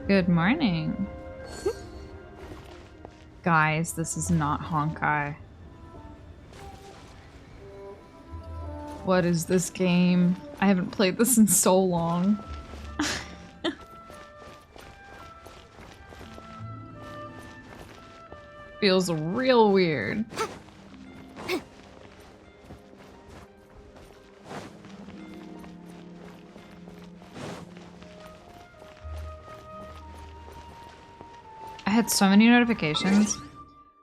Good morning. Guys, this is not Honkai. What is this game? I haven't played this in so long. Feels real weird. I had so many notifications.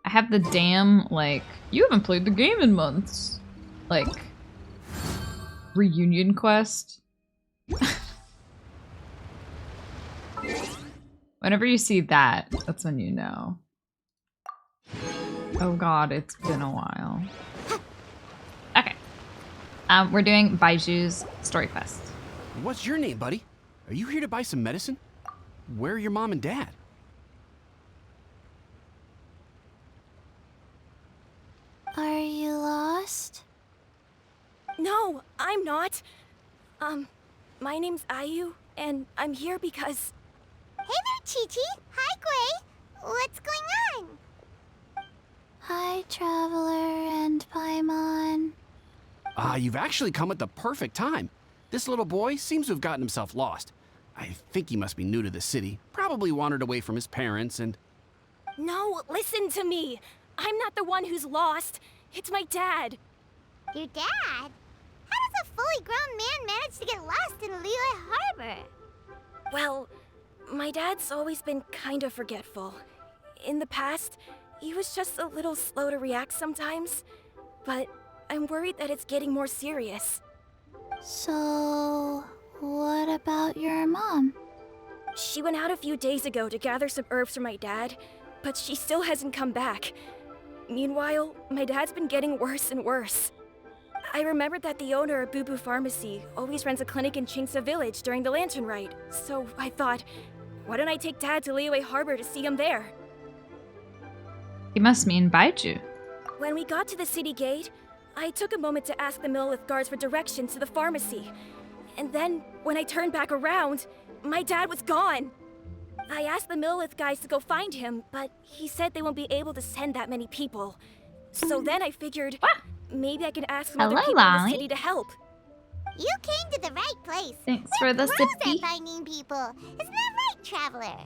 I have the damn, like, you haven't played the game in months. Like, reunion quest. Whenever you see that, that's when you know. Oh god, it's been a while. Okay. We're doing Baiju's story quest. What's your name, buddy? Are you here to buy some medicine? Where are your mom and dad? Are you lost? No, I'm not. My name's Ayu, and I'm here because... Hey there, Chi-Chi! Hi, Gray! What's going on? Hi, Traveler and Paimon. You've actually come at the perfect time. This little boy seems to have gotten himself lost. I think he must be new to the city. Probably wandered away from his parents and... No, listen to me! I'm not the one who's lost. It's my dad. Your dad? How does a fully grown man manage to get lost in Liyue Harbor? Well, my dad's always been kind of forgetful. In the past, he was just a little slow to react sometimes. But I'm worried that it's getting more serious. So, what about your mom? She went out a few days ago to gather some herbs for my dad, but she still hasn't come back. Meanwhile, my dad's been getting worse and worse. I remembered that the owner of Boo Boo Pharmacy always runs a clinic in Chingsa Village during the Lantern Rite, so I thought, why don't I take Dad to Liyue Harbor to see him there? He must mean Baiju. When we got to the city gate, I took a moment to ask the Millith guards for directions to the pharmacy. And then, when I turned back around, my dad was gone. I asked the Millith guys to go find him, but he said they won't be able to send that many people. So then I figured, maybe I can ask some other Hello, people in the Lolly. city to help. You came to the right place. Thanks We're for the pros sippy. at finding people. Isn't that right, Traveler?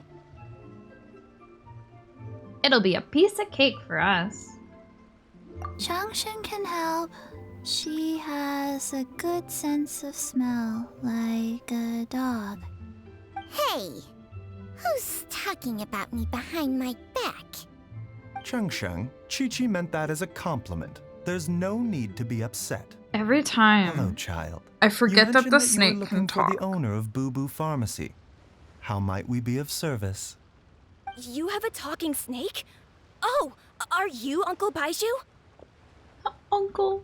It'll be a piece of cake for us. Changshan can help. She has a good sense of smell, like a dog. Hey! Who's talking about me behind my back? Chengsheng, Chi-Chi meant that as a compliment. There's no need to be upset. Every Hello, time child. I You forget that mentioned the you were snake looking can for talk. the owner of Boo Boo Pharmacy. How might we be of service? You have a talking snake? Oh, are you Uncle Baiju? Uncle.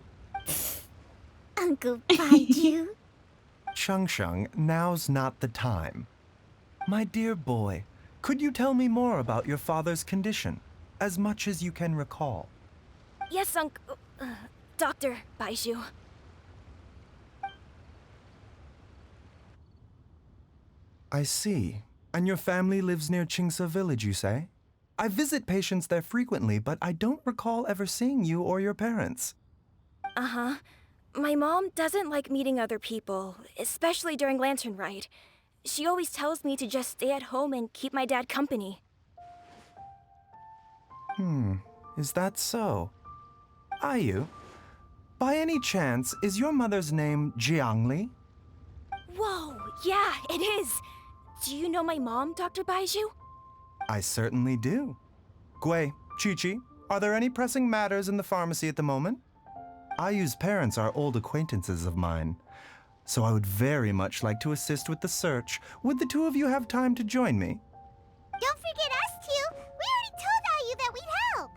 Uncle Baiju? Chengsheng, now's not the time. My dear boy, could you tell me more about your father's condition? As much as you can recall. Yes, Dr. Baiju. I see. And your family lives near Chingsa Village, you say? I visit patients there frequently, but I don't recall ever seeing you or your parents. Uh-huh. My mom doesn't like meeting other people, especially during Lantern Rite. She always tells me to just stay at home and keep my dad company. Is that so? Ayu, by any chance, is your mother's name Jiangli? Whoa, yeah, it is. Do you know my mom, Dr. Baiju? I certainly do. Gui, Chi-Chi, are there any pressing matters in the pharmacy at the moment? Ayu's parents are old acquaintances of mine, so I would very much like to assist with the search. Would the two of you have time to join me? Don't forget us two! We already told Ayu that we'd help!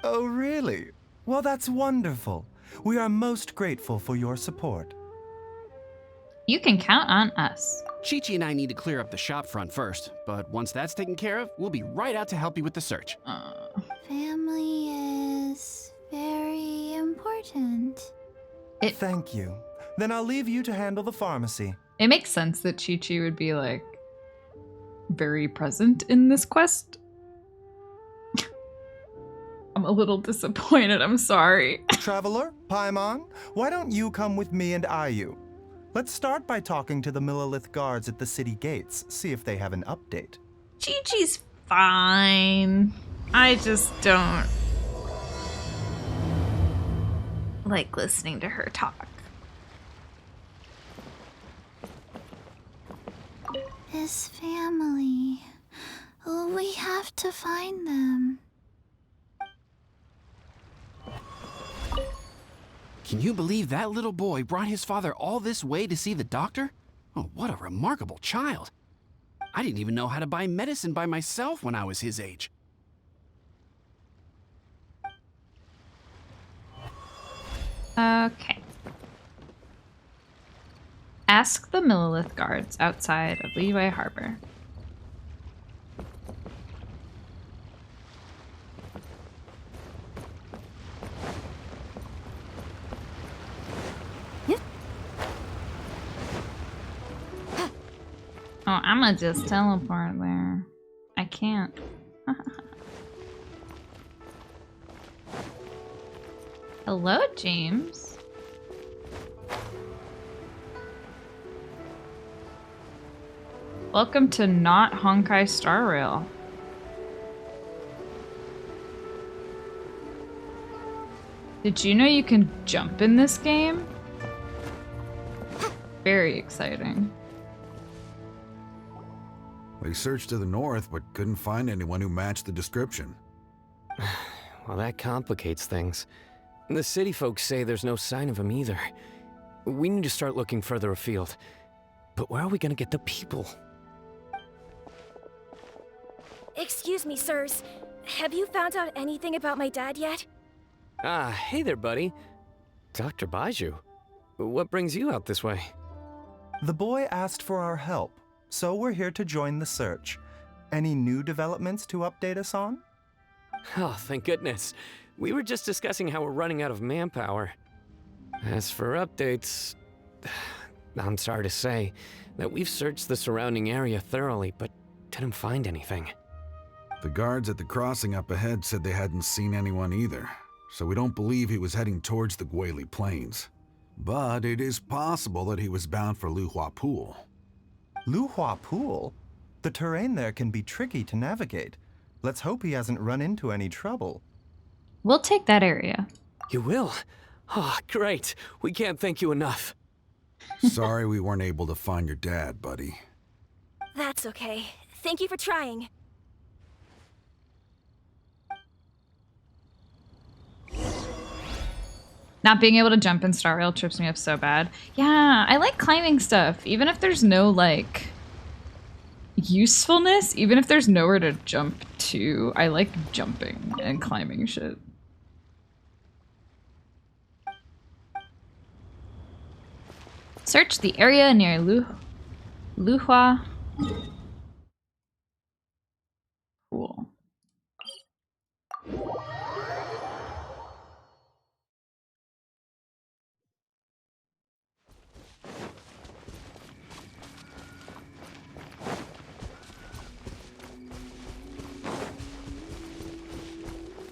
Oh, really? Well, that's wonderful. We are most grateful for your support. You can count on us. Chi-Chi and I need to clear up the shop front first, but once that's taken care of, we'll be right out to help you with the search. Family is very important. Thank you. Then I'll leave you to handle the pharmacy. It makes sense that Chi-Chi would be, like, very present in this quest. I'm a little disappointed, I'm sorry. Traveler, Paimon, why don't you come with me and Ayu? Let's start by talking to the Millilith guards at the city gates, see if they have an update. Chi-Chi's fine. I just don't like listening to her talk. His family. Oh, we have to find them. Can you believe that little boy brought his father all this way to see the doctor? Oh, what a remarkable child. I didn't even know how to buy medicine by myself when I was his age. Okay. Ask the Millilith guards outside of Liyue Harbor. Oh, I'ma just teleport there. I can't. Hello, James. Welcome to not Honkai Star Rail. Did you know you can jump in this game? Very exciting. They searched to the north, but couldn't find anyone who matched the description. Well, that complicates things. The city folks say there's no sign of him either. We need to start looking further afield. But where are we gonna get the people? Excuse me, sirs. Have you found out anything about my dad yet? Ah, hey there, buddy. Dr. Baiju. What brings you out this way? The boy asked for our help, so we're here to join the search. Any new developments to update us on? Oh, thank goodness. We were just discussing how we're running out of manpower. As for updates, I'm sorry to say that we've searched the surrounding area thoroughly, but didn't find anything. The guards at the crossing up ahead said they hadn't seen anyone either, so we don't believe he was heading towards the Guili Plains. But it is possible that he was bound for Luhua Pool. Luhua Pool? The terrain there can be tricky to navigate. Let's hope he hasn't run into any trouble. We'll take that area. You will? Oh, great. We can't thank you enough. Sorry we weren't able to find your dad, buddy. That's okay. Thank you for trying. Not being able to jump in Star Rail trips me up so bad. Yeah, I like climbing stuff, even if there's no, like, usefulness, even if there's nowhere to jump to. I like jumping and climbing shit. Search the area near Luhua Pool.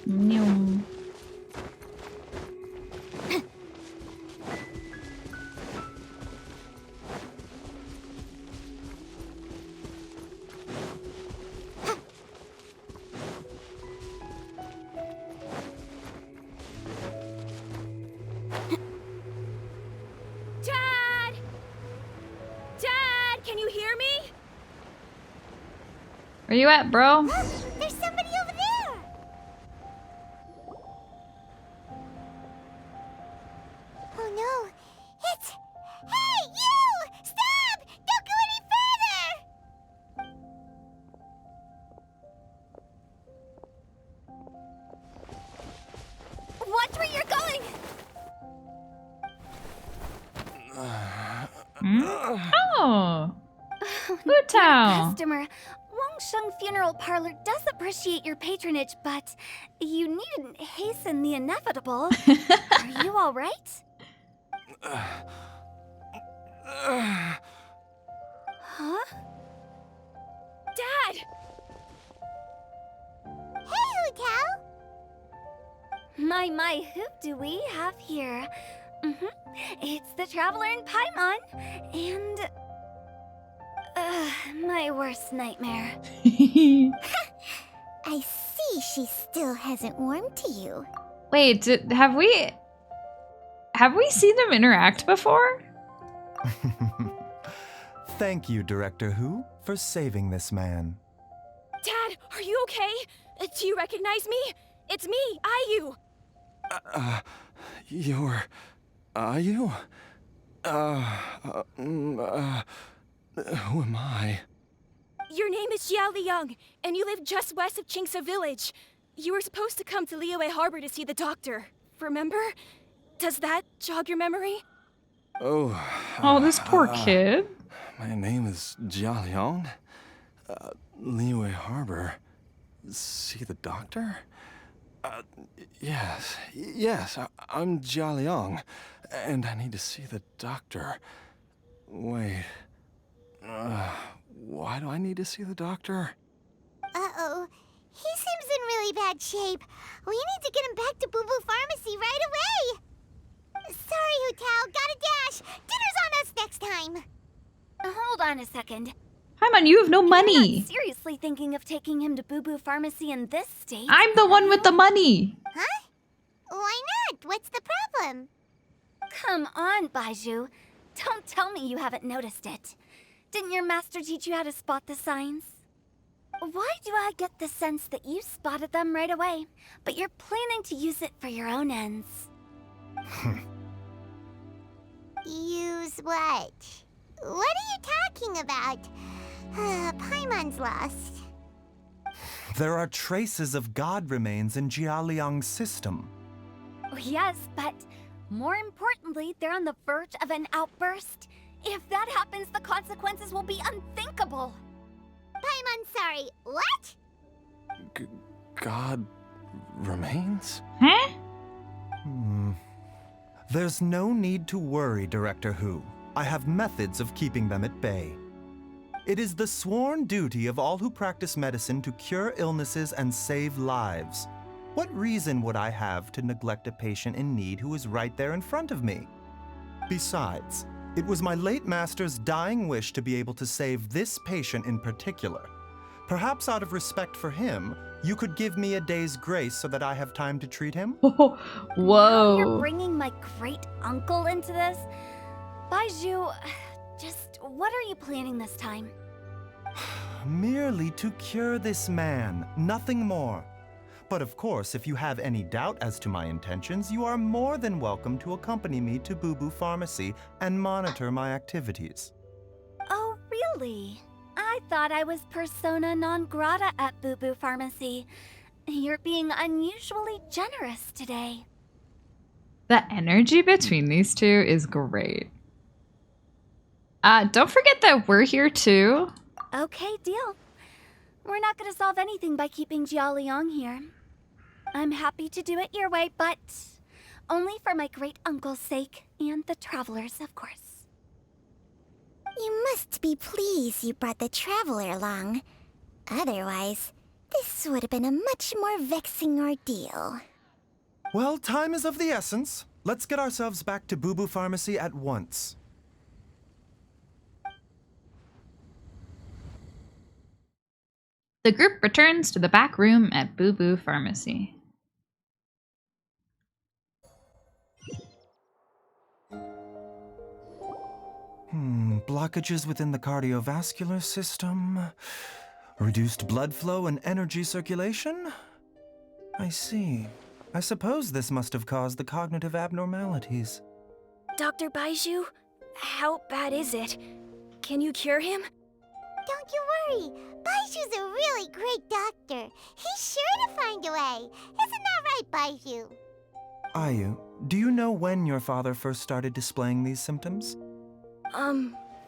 Nyum. Dad! Dad, can you hear me? Where you at, bro? There's somebody over there! Oh no, it's... Hey, you! Stop! Don't go any further! Watch where you're going! Oh! Hutao! Customer, Wangsheng Funeral Parlor does appreciate your patronage, but you needn't hasten the inevitable. Are you all right? Huh? Dad! Hey, Hotel! My, who do we have here? It's the Traveler in Paimon, and... my worst nightmare. I see she still hasn't warmed to you. Wait, have we seen them interact before? Thank you, Director Who, for saving this man. Dad, are you okay? Do you recognize me? It's me, Ayu. You're... Are you? Who am I? Your name is Xiao Liang, and you live just west of Qingse Village. You were supposed to come to Liyue Harbor to see the doctor. Remember? Does that jog your memory? Oh. Oh, this poor kid. My name is Jia Liang. Liyue Harbor. See the doctor? Yes, I'm Jia Liang, and I need to see the doctor. Wait, why do I need to see the doctor? Uh-oh. He seems in really bad shape. We need to get him back to Boo Boo Pharmacy right away. Sorry, Hotel. Gotta dash. Dinner's on us next time. Hold on a second. Paimon, you have no You're money. not seriously thinking of taking him to Boo Boo Pharmacy in this state? I'm the one with the money. Huh? Why not? What's the problem? Come on, Baizhu. Don't tell me you haven't noticed it. Didn't your master teach you how to spot the signs? Why do I get the sense that you spotted them right away, but you're planning to use it for your own ends? Use what? What are you talking about? Paimon's lost. There are traces of god remains in Jia Liang's system. Oh, yes, but more importantly, they're on the verge of an outburst. If that happens, the consequences will be unthinkable. Paimon, sorry, what? God remains? Huh? There's no need to worry, Director Who. I have methods of keeping them at bay. It is the sworn duty of all who practice medicine to cure illnesses and save lives. What reason would I have to neglect a patient in need who is right there in front of me? Besides, it was my late master's dying wish to be able to save this patient in particular. Perhaps out of respect for him, you could give me a day's grace so that I have time to treat him? Now Whoa. you're bringing my great uncle into this? Baizhu, just what are you planning this time? Merely to cure this man, nothing more. But of course, if you have any doubt as to my intentions, you are more than welcome to accompany me to Boo Boo Pharmacy and monitor my activities. Oh, really? I thought I was persona non grata at Boo Boo Pharmacy. You're being unusually generous today. The energy between these two is great. Don't forget that we're here too. Okay, deal. We're not gonna solve anything by keeping Jia Liang here. I'm happy to do it your way, but only for my great uncle's sake and the travelers, of course. You must be pleased you brought the traveler along. Otherwise, this would have been a much more vexing ordeal. Well, time is of the essence. Let's get ourselves back to Boo Boo Pharmacy at once. The group returns to the back room at Boo Boo Pharmacy. Blockages within the cardiovascular system, reduced blood flow and energy circulation? I see. I suppose this must have caused the cognitive abnormalities. Dr. Baizhu, how bad is it? Can you cure him? Don't you worry. Baizhu's a really great doctor. He's sure to find a way. Isn't that right, Baizhu? Ayu, do you know when your father first started displaying these symptoms?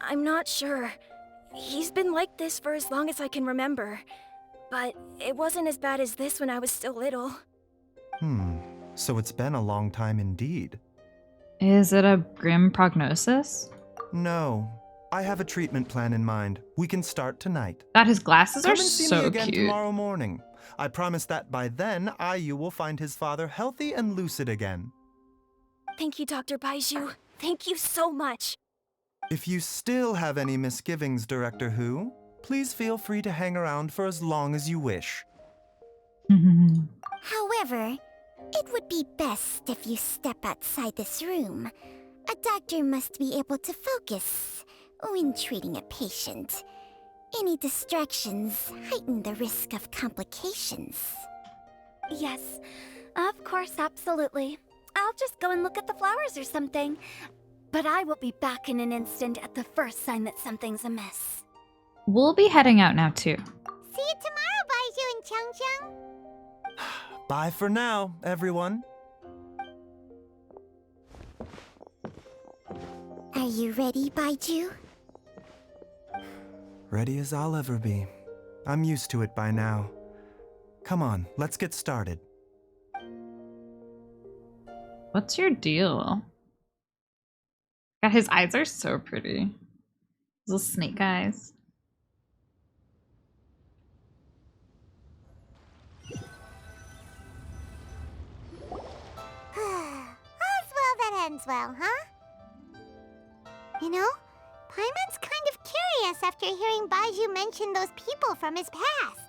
I'm not sure. He's been like this for as long as I can remember. But it wasn't as bad as this when I was still little. So it's been a long time indeed. Is it a grim prognosis? No. I have a treatment plan in mind. We can start tonight. God, his glasses Come are and see me so again cute. tomorrow morning. I promise that by then, Ayu will find his father healthy and lucid again. Thank you, Dr. Baiju. Thank you so much. If you still have any misgivings, Director Who, please feel free to hang around for as long as you wish. However, it would be best if you step outside this room. A doctor must be able to focus when treating a patient. Any distractions heighten the risk of complications. Yes, of course, absolutely. I'll just go and look at the flowers or something. But I will be back in an instant at the first sign that something's amiss. We'll be heading out now, too. See you tomorrow, Baiju and Chang. Bye for now, everyone. Are you ready, Baiju? Ready as I'll ever be. I'm used to it by now. Come on, let's get started. What's your deal? God, his eyes are so pretty. Those little snake eyes. All's well that ends well, huh? You know, Paimon's kind of curious after hearing Baiju mention those people from his past.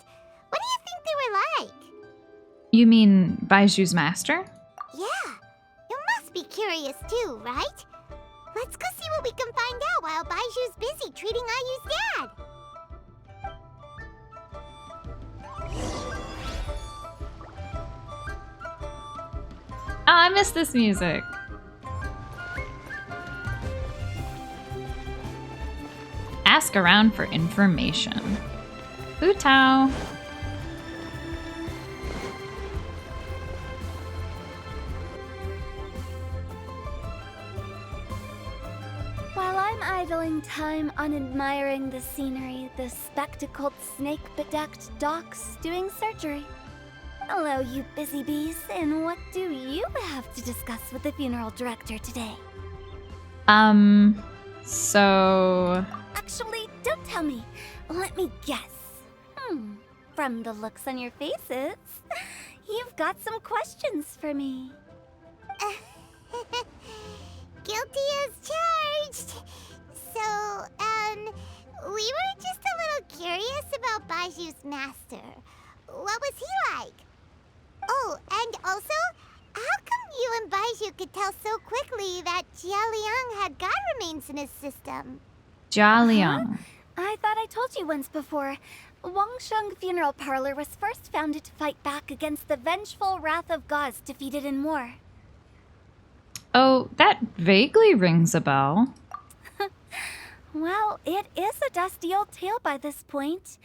What do you think they were like? You mean Baiju's master? Yeah, you must be curious too, right? Let's go see what we can find out while Baiju's busy treating Ayu's dad. Oh, I miss this music. Ask around for information. Hu Tao. While I'm idling time on admiring the scenery, the spectacled snake-bedecked docs doing surgery. Hello, you busy bees, and what do you have to discuss with the funeral director today? So... Actually, don't tell me. Let me guess. From the looks on your faces, you've got some questions for me. Guilty as charged. So, we were just a little curious about Baiju's master. What was he like? Oh, and also, how come you and Baiju could tell so quickly that Jia Liang had god remains in his system? Jia Liang. I thought I told you once before. Wangsheng Funeral Parlor was first founded to fight back against the vengeful wrath of gods defeated in war. Oh, that vaguely rings a bell. Well, it is a dusty old tale by this point.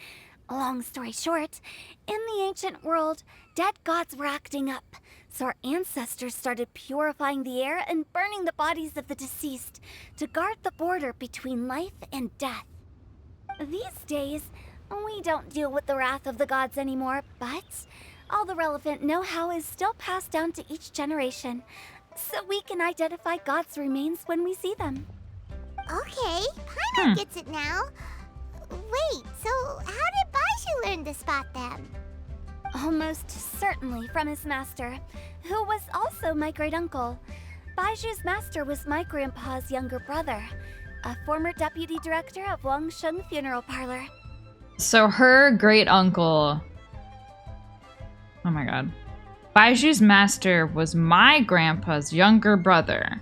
Long story short, in the ancient world, dead gods were acting up, so our ancestors started purifying the air and burning the bodies of the deceased to guard the border between life and death. These days, we don't deal with the wrath of the gods anymore, but all the relevant know-how is still passed down to each generation, so we can identify gods' remains when we see them. Okay, Paimon gets it now. Wait, so how did Baiju learn to spot them? Almost certainly from his master, who was also my great-uncle. Baiju's master was my grandpa's younger brother, a former deputy director of Wangsheng Funeral Parlor. So her great uncle. Oh my god. Baiju's master was my grandpa's younger brother.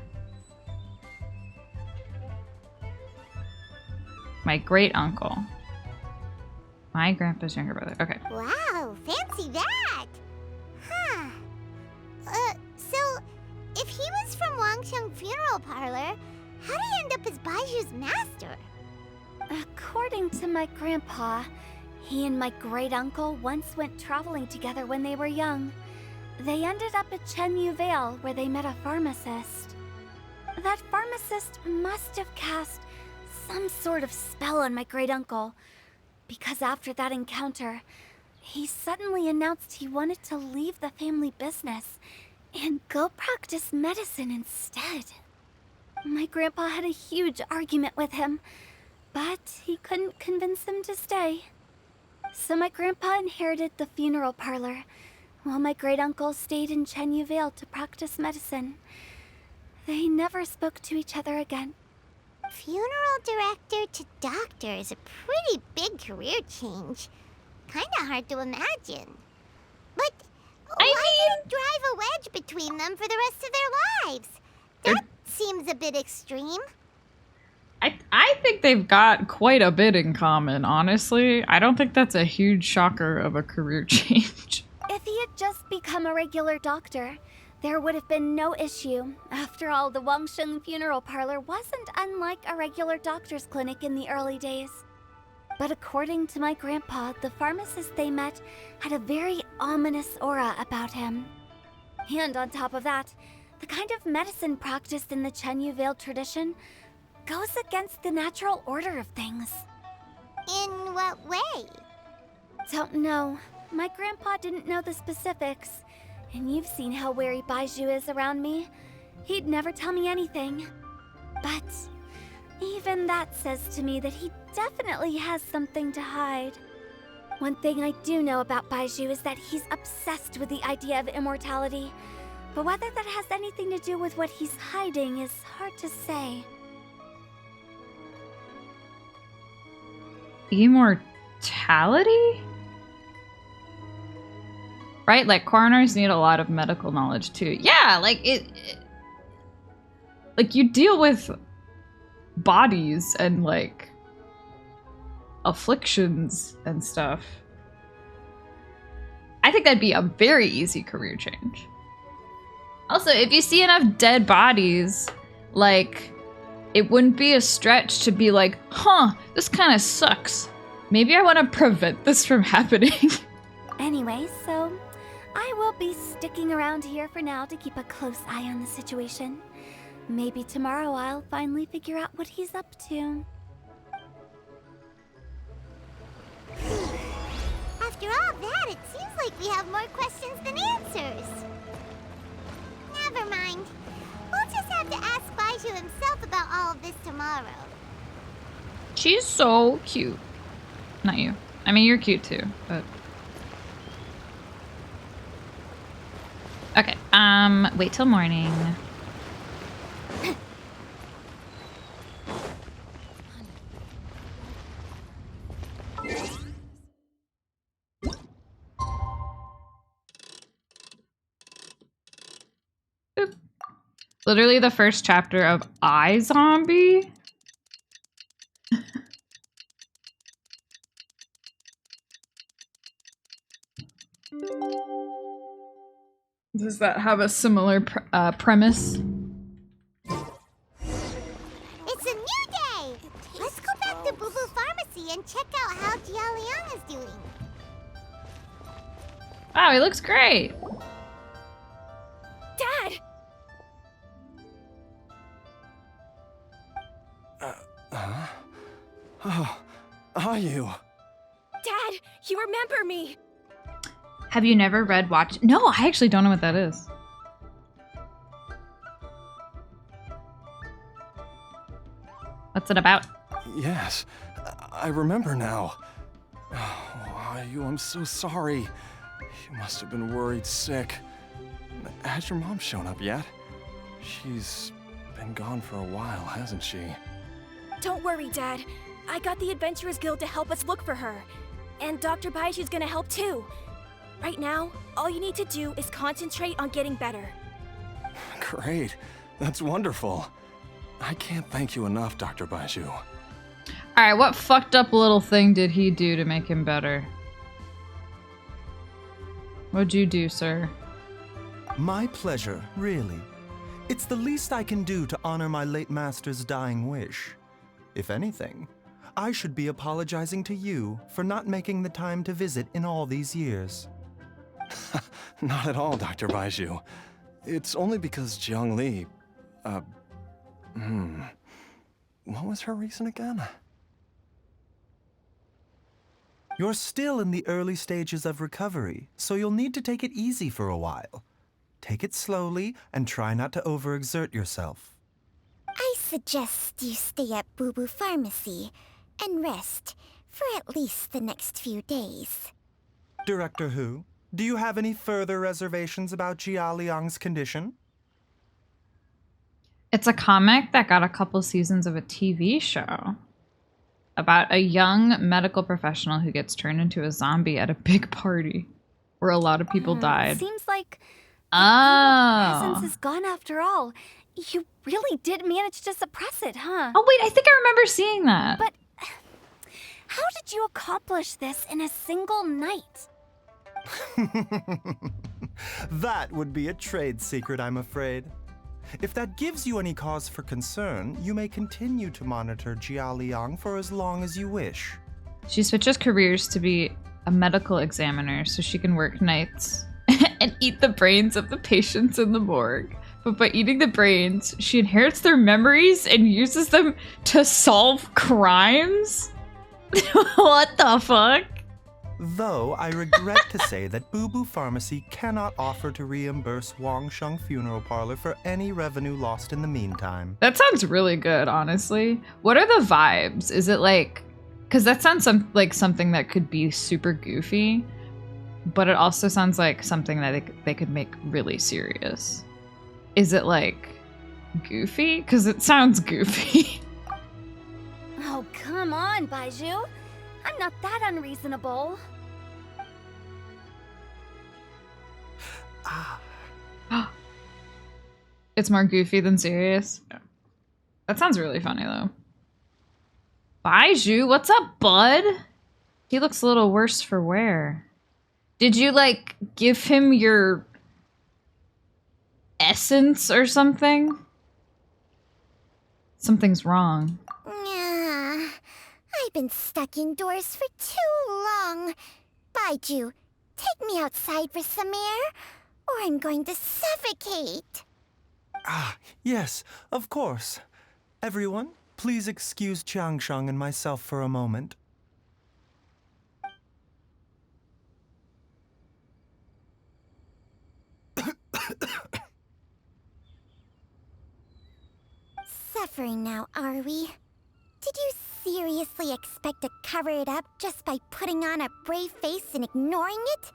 My great uncle. My grandpa's younger brother. Okay. Wow, fancy that! Huh. So, if he was from Wangsheng Funeral Parlor, how did he end up as Baiju's master? According to my grandpa, he and my great-uncle once went traveling together when they were young. They ended up at Chenyu Vale, where they met a pharmacist. That pharmacist must have cast some sort of spell on my great-uncle, because after that encounter, he suddenly announced he wanted to leave the family business and go practice medicine instead. My grandpa had a huge argument with him, But he couldn't convince him to stay. So my grandpa inherited the funeral parlor, while my great-uncle stayed in Chenyu Vale to practice medicine. They never spoke to each other again. Funeral director to doctor is a pretty big career change. Kinda hard to imagine. But why do you drive a wedge between them for the rest of their lives? That seems a bit extreme. I think they've got quite a bit in common, honestly. I don't think that's a huge shocker of a career change. If he had just become a regular doctor, there would have been no issue. After all, the Wangsheng funeral parlor wasn't unlike a regular doctor's clinic in the early days. But according to my grandpa, the pharmacist they met had a very ominous aura about him. And on top of that, the kind of medicine practiced in the Chenyu Vale tradition goes against the natural order of things. In what way? Don't know. My grandpa didn't know the specifics. And you've seen how wary Baizhu is around me. He'd never tell me anything. But even that says to me that he definitely has something to hide. One thing I do know about Baizhu is that he's obsessed with the idea of immortality. But whether that has anything to do with what he's hiding is hard to say. Immortality? Right? Like, coroners need a lot of medical knowledge, too. Yeah, like, like, you deal with bodies and, like, afflictions and stuff. I think that'd be a very easy career change. Also, if you see enough dead bodies, like, it wouldn't be a stretch to be like, huh, this kind of sucks. Maybe I want to prevent this from happening. Anyway, so I will be sticking around here for now to keep a close eye on the situation. Maybe tomorrow I'll finally figure out what he's up to. After all that, it seems like we have more questions than answers. Never mind. We'll just have to ask Baizhu himself about all of this tomorrow. She's so cute. Not you. I mean, you're cute too, but... Okay, wait till morning. Boop. Literally the first chapter of iZombie? Does that have a similar premise? It's a new day! Let's go back to Boo Boo Pharmacy and check out how Jia Liang is doing. Wow, he looks great! Dad! Oh, are you? Dad, you remember me! Have you never read Watch? No, I actually don't know what that is. What's it about? Yes, I remember now. Oh, I'm so sorry. You must have been worried sick. Has your mom shown up yet? She's been gone for a while, hasn't she? Don't worry, Dad. I got the Adventurers Guild to help us look for her. And Dr. Baiju's gonna help too. Right now, all you need to do is concentrate on getting better. Great. That's wonderful. I can't thank you enough, Dr. Baizhu. Alright, what fucked up little thing did he do to make him better? What'd you do, sir? My pleasure, really. It's the least I can do to honor my late master's dying wish. If anything, I should be apologizing to you for not making the time to visit in all these years. Not at all, Dr. Baizhu. It's only because Jiang Li... What was her reason again? You're still in the early stages of recovery, so you'll need to take it easy for a while. Take it slowly and try not to overexert yourself. I suggest you stay at Boo Boo Pharmacy. and rest for at least the next few days. Director Hu, do you have any further reservations about Jia Liang's condition? It's a comic that got a couple seasons of a TV show about a young medical professional who gets turned into a zombie at a big party where a lot of people died. Seems like the evil presence Oh. is gone after all. You really did manage to suppress it, huh? Oh, wait, I think I remember seeing that. But how did you accomplish this in a single night? That would be a trade secret, I'm afraid. If that gives you any cause for concern, you may continue to monitor Jia Liang for as long as you wish. She switches careers to be a medical examiner so she can work nights and eat the brains of the patients in the morgue. But by eating the brains, she inherits their memories and uses them to solve crimes? What the fuck? Though I regret to say that Boo Boo Pharmacy cannot offer to reimburse Wang Sheng Funeral Parlor for any revenue lost in the meantime. That sounds really good, honestly. What are the vibes? Is it like... Because that sounds like something that could be super goofy, but it also sounds like something that they could make really serious. Is it like goofy? Because it sounds goofy. Oh, come on, Baiju. I'm not that unreasonable. It's more goofy than serious. Yeah. That sounds really funny though. Baiju, what's up, bud? He looks a little worse for wear. Did you like give him your essence or something? Something's wrong. Yeah, I've been stuck indoors for too long. Baiju, take me outside for some air, or I'm going to suffocate. Yes, of course. Everyone, please excuse Changsheng and myself for a moment. Suffering now, are we? Did you seriously expect to cover it up just by putting on a brave face and ignoring it?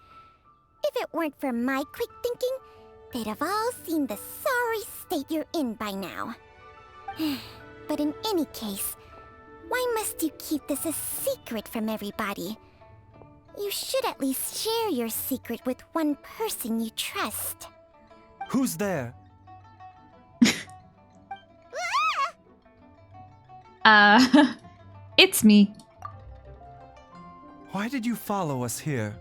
If it weren't for my quick thinking, they'd have all seen the sorry state you're in by now. But in any case, why must you keep this a secret from everybody? You should at least share your secret with one person you trust. Who's there? It's me. Why did you follow us here?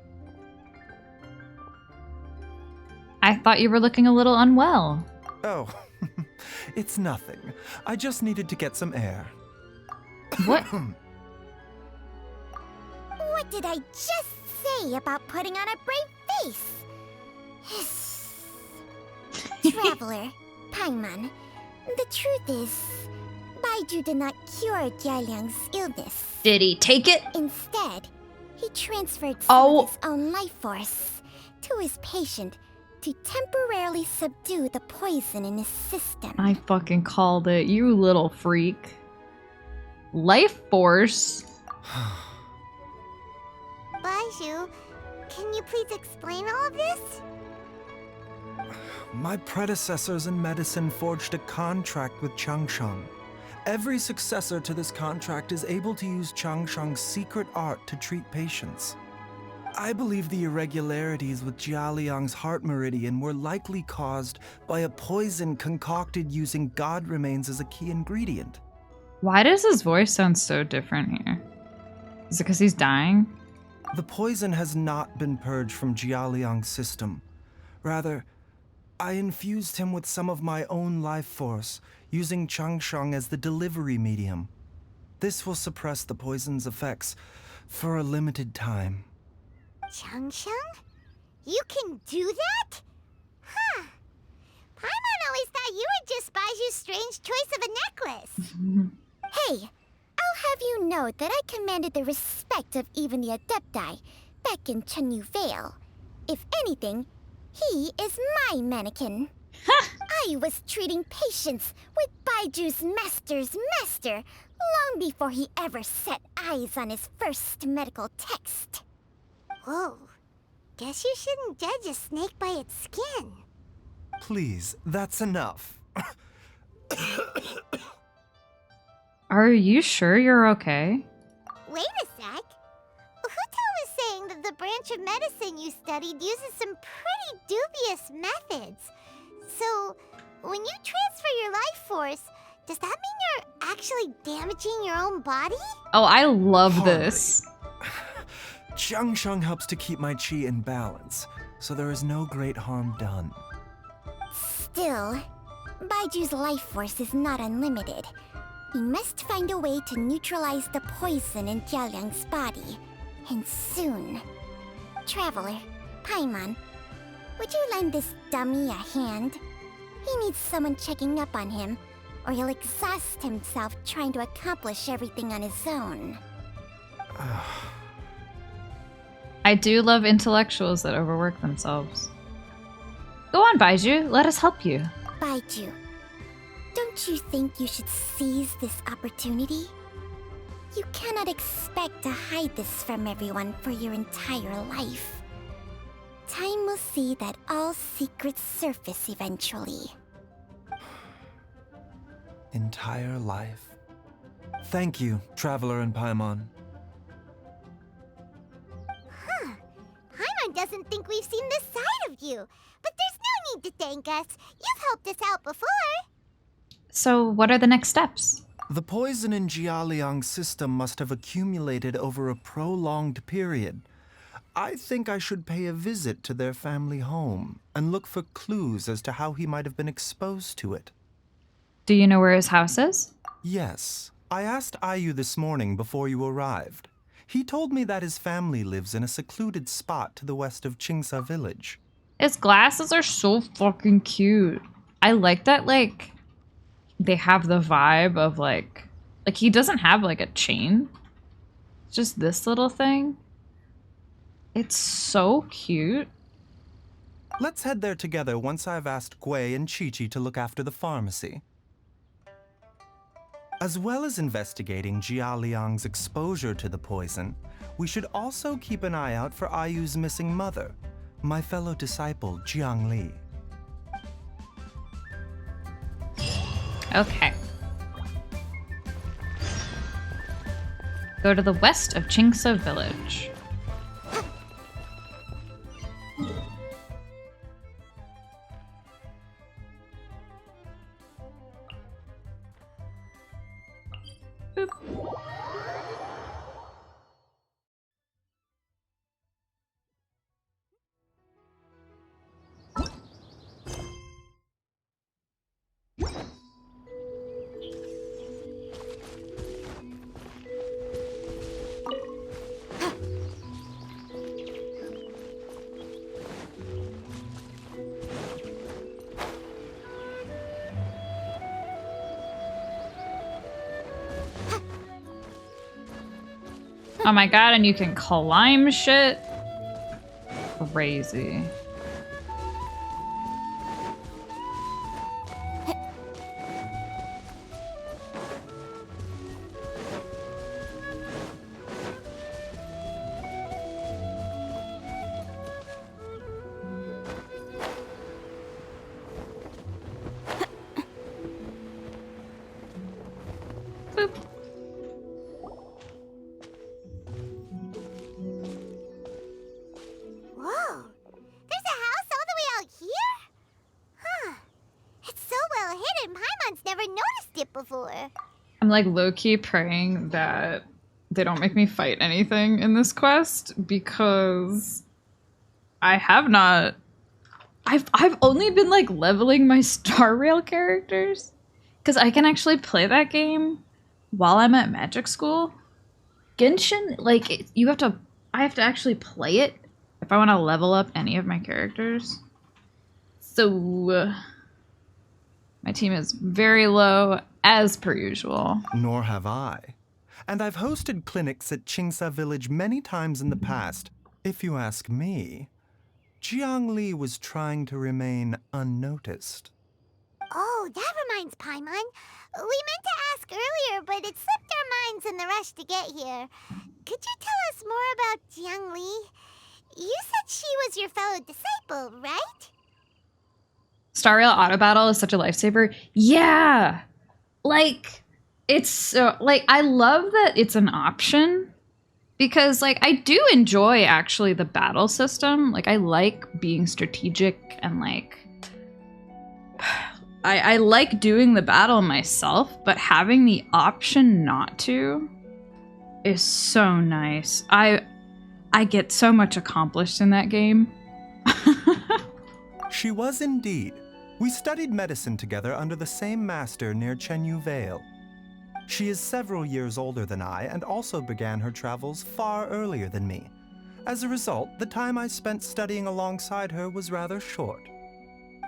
I thought you were looking a little unwell. Oh, it's nothing. I just needed to get some air. What? What did I just say about putting on a brave face? Traveler, Paimon, the truth is, Baiju did not cure Jialiang's illness. Did he take it? Instead, he transferred some of his own life force to his patient to temporarily subdue the poison in his system. I fucking called it, you little freak. Life force? Baiju, can you please explain all of this? My predecessors in medicine forged a contract with Changsheng. Every successor to this contract is able to use Changsheng's secret art to treat patients. I believe the irregularities with Jia Liang's heart meridian were likely caused by a poison concocted using god remains as a key ingredient. Why does his voice sound so different here? Is it because he's dying? The poison has not been purged from Jia Liang's system. Rather, I infused him with some of my own life force, using Changsheng as the delivery medium. This will suppress the poison's effects for a limited time. Changsheng? You can do that? Huh. Paimon always thought you were just Baiju's strange choice of a necklace. Hey, I'll have you know that I commanded the respect of even the Adepti back in Chenyu Vale. If anything, he is my mannequin. I was treating patients with Baiju's master's master long before he ever set eyes on his first medical text. Whoa. Guess you shouldn't judge a snake by its skin. Please, that's enough. Are you sure you're okay? Wait a sec. Huto was saying that the branch of medicine you studied uses some pretty dubious methods. So, when you transfer your life force, does that mean you're actually damaging your own body? Oh, I love Hardly. this. Jiangsheng helps to keep my chi in balance, so there is no great harm done. Still, Baiju's life force is not unlimited. We must find a way to neutralize the poison in Jialiang's body. And soon. Traveler, Paimon, would you lend this dummy a hand? He needs someone checking up on him, or he'll exhaust himself trying to accomplish everything on his own. I do love intellectuals that overwork themselves. Go on, Baiju. Let us help you. Baiju, don't you think you should seize this opportunity? You cannot expect to hide this from everyone for your entire life. Time will see that all secrets surface eventually. Entire life. Thank you, Traveler and Paimon. Paimon doesn't think we've seen this side of you, but there's no need to thank us. You've helped us out before. So, what are the next steps? The poison in Jialiang's system must have accumulated over a prolonged period. I think I should pay a visit to their family home and look for clues as to how he might have been exposed to it. Do you know where his house is? Yes, I asked Ayu this morning before you arrived. He told me that his family lives in a secluded spot to the west of Qingsa village. His glasses are so fucking cute. I like that, like, they have the vibe of, like he doesn't have, like, a chain. It's just this little thing. It's so cute. Let's head there together once I've asked Gui and Chi-Chi to look after the pharmacy. As well as investigating Jia Liang's exposure to the poison, we should also keep an eye out for Ayu's missing mother, my fellow disciple Jiang Li. Okay. Go to the west of Qingsa village. Boop. Oh my god, and you can climb shit? Crazy. Boop. Whoa! There's a house all the way out here? Huh. It's so well hidden, Paimon's never noticed it before. I'm like low-key praying that they don't make me fight anything in this quest because I have not. I've only been like leveling my Star Rail characters because I can actually play that game while I'm at magic school. Genshin, like I have to actually play it if I want to level up any of my characters. So my team is very low as per usual. Nor have I. And I've hosted clinics at Qingsa village many times in the past. If you ask me, Jiang Li was trying to remain unnoticed. Oh, that reminds Paimon. We meant to ask earlier, but it slipped our minds in the rush to get here. Could you tell us more about Jiang Li? You said she was your fellow disciple, right? Star Rail Auto Battle is such a lifesaver. Yeah! Like, it's so, like, I love that it's an option because, like, I do enjoy actually the battle system. Like, I like being strategic and, like, I like doing the battle myself, but having the option not to is so nice. I get so much accomplished in that game. She was indeed. We studied medicine together under the same master near Chenyu Vale. She is several years older than I and also began her travels far earlier than me. As a result, the time I spent studying alongside her was rather short.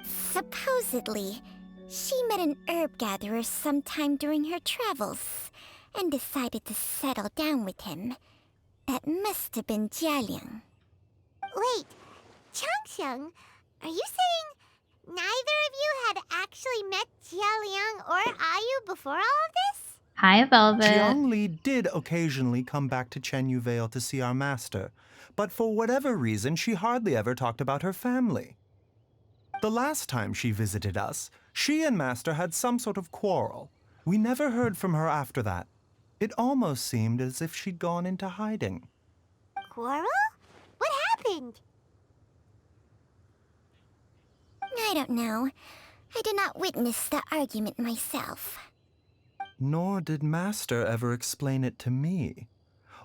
Supposedly, she met an herb gatherer sometime during her travels and decided to settle down with him. That must have been Jialiang. Wait, Changxiang, are you saying neither of you had actually met Jialiang or Ayu before all of this? Hi, Velvet. Jiang Li did occasionally come back to Chenyu Vale to see our master, but for whatever reason, she hardly ever talked about her family. The last time she visited us, she and Master had some sort of quarrel. We never heard from her after that. It almost seemed as if she'd gone into hiding. Quarrel? What happened? I don't know. I did not witness the argument myself. Nor did Master ever explain it to me.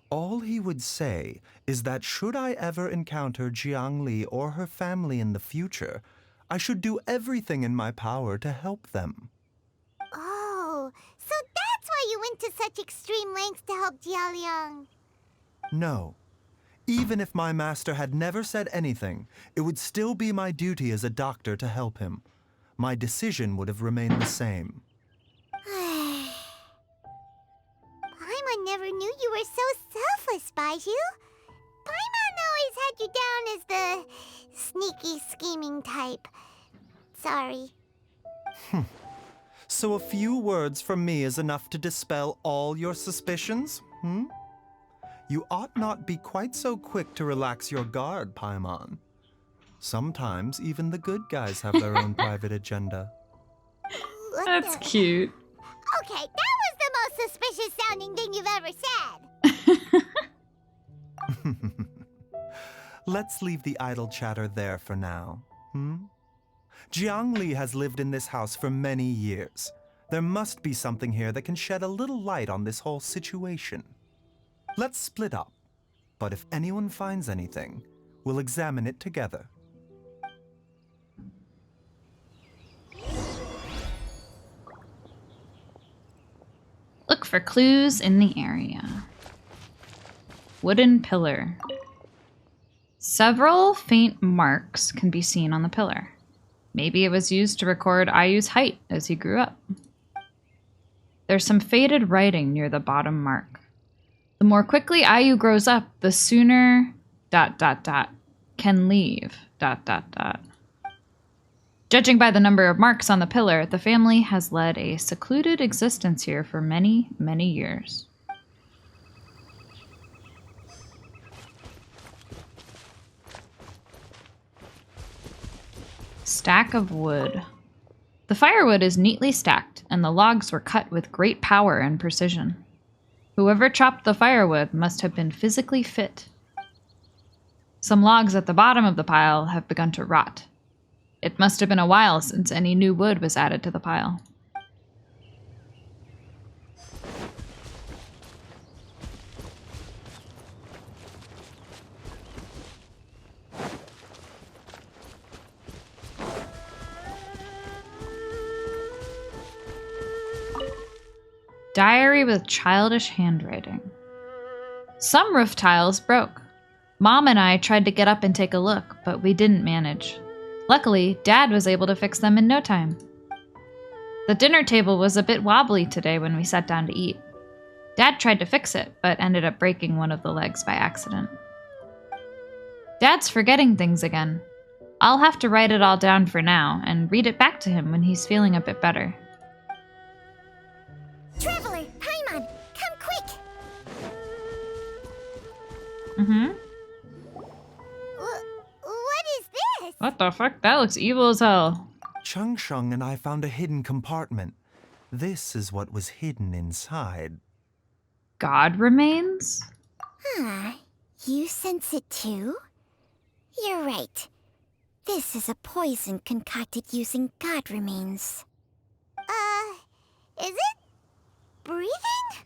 All he would say is that should I ever encounter Jiang Li or her family in the future, I should do everything in my power to help them. Oh, so that's why you went to such extreme lengths to help Jialiang. No. Even if my master had never said anything, it would still be my duty as a doctor to help him. My decision would have remained the same. Paimon never knew you were so selfless, Baiju. Paimon always had you down as the sneaky, scheming type. Sorry. So a few words from me is enough to dispel all your suspicions, You ought not be quite so quick to relax your guard, Paimon. Sometimes even the good guys have their own private agenda. That's cute. Okay, that was the most suspicious sounding thing you've ever said. Let's leave the idle chatter there for now, Jiang Li has lived in this house for many years. There must be something here that can shed a little light on this whole situation. Let's split up, but if anyone finds anything, we'll examine it together. Look for clues in the area. Wooden pillar. Several faint marks can be seen on the pillar. Maybe it was used to record Ayu's height as he grew up. There's some faded writing near the bottom mark. The more quickly Ayu grows up, the sooner ... can leave ... Judging by the number of marks on the pillar, the family has led a secluded existence here for many, many years. Stack of wood. The firewood is neatly stacked, and the logs were cut with great power and precision. Whoever chopped the firewood must have been physically fit. Some logs at the bottom of the pile have begun to rot. It must have been a while since any new wood was added to the pile. Diary with childish handwriting. Some roof tiles broke. Mom and I tried to get up and take a look, but we didn't manage. Luckily, Dad was able to fix them in no time. The dinner table was a bit wobbly today when we sat down to eat. Dad tried to fix it, but ended up breaking one of the legs by accident. Dad's forgetting things again. I'll have to write it all down for now and read it back to him when he's feeling a bit better. Traveler, Paimon, come quick! Mm-hmm. What is this? What the fuck? That looks evil as hell. Chung Shung and I found a hidden compartment. This is what was hidden inside. God remains? You sense it too? You're right. This is a poison concocted using God remains. Is it? Breathing?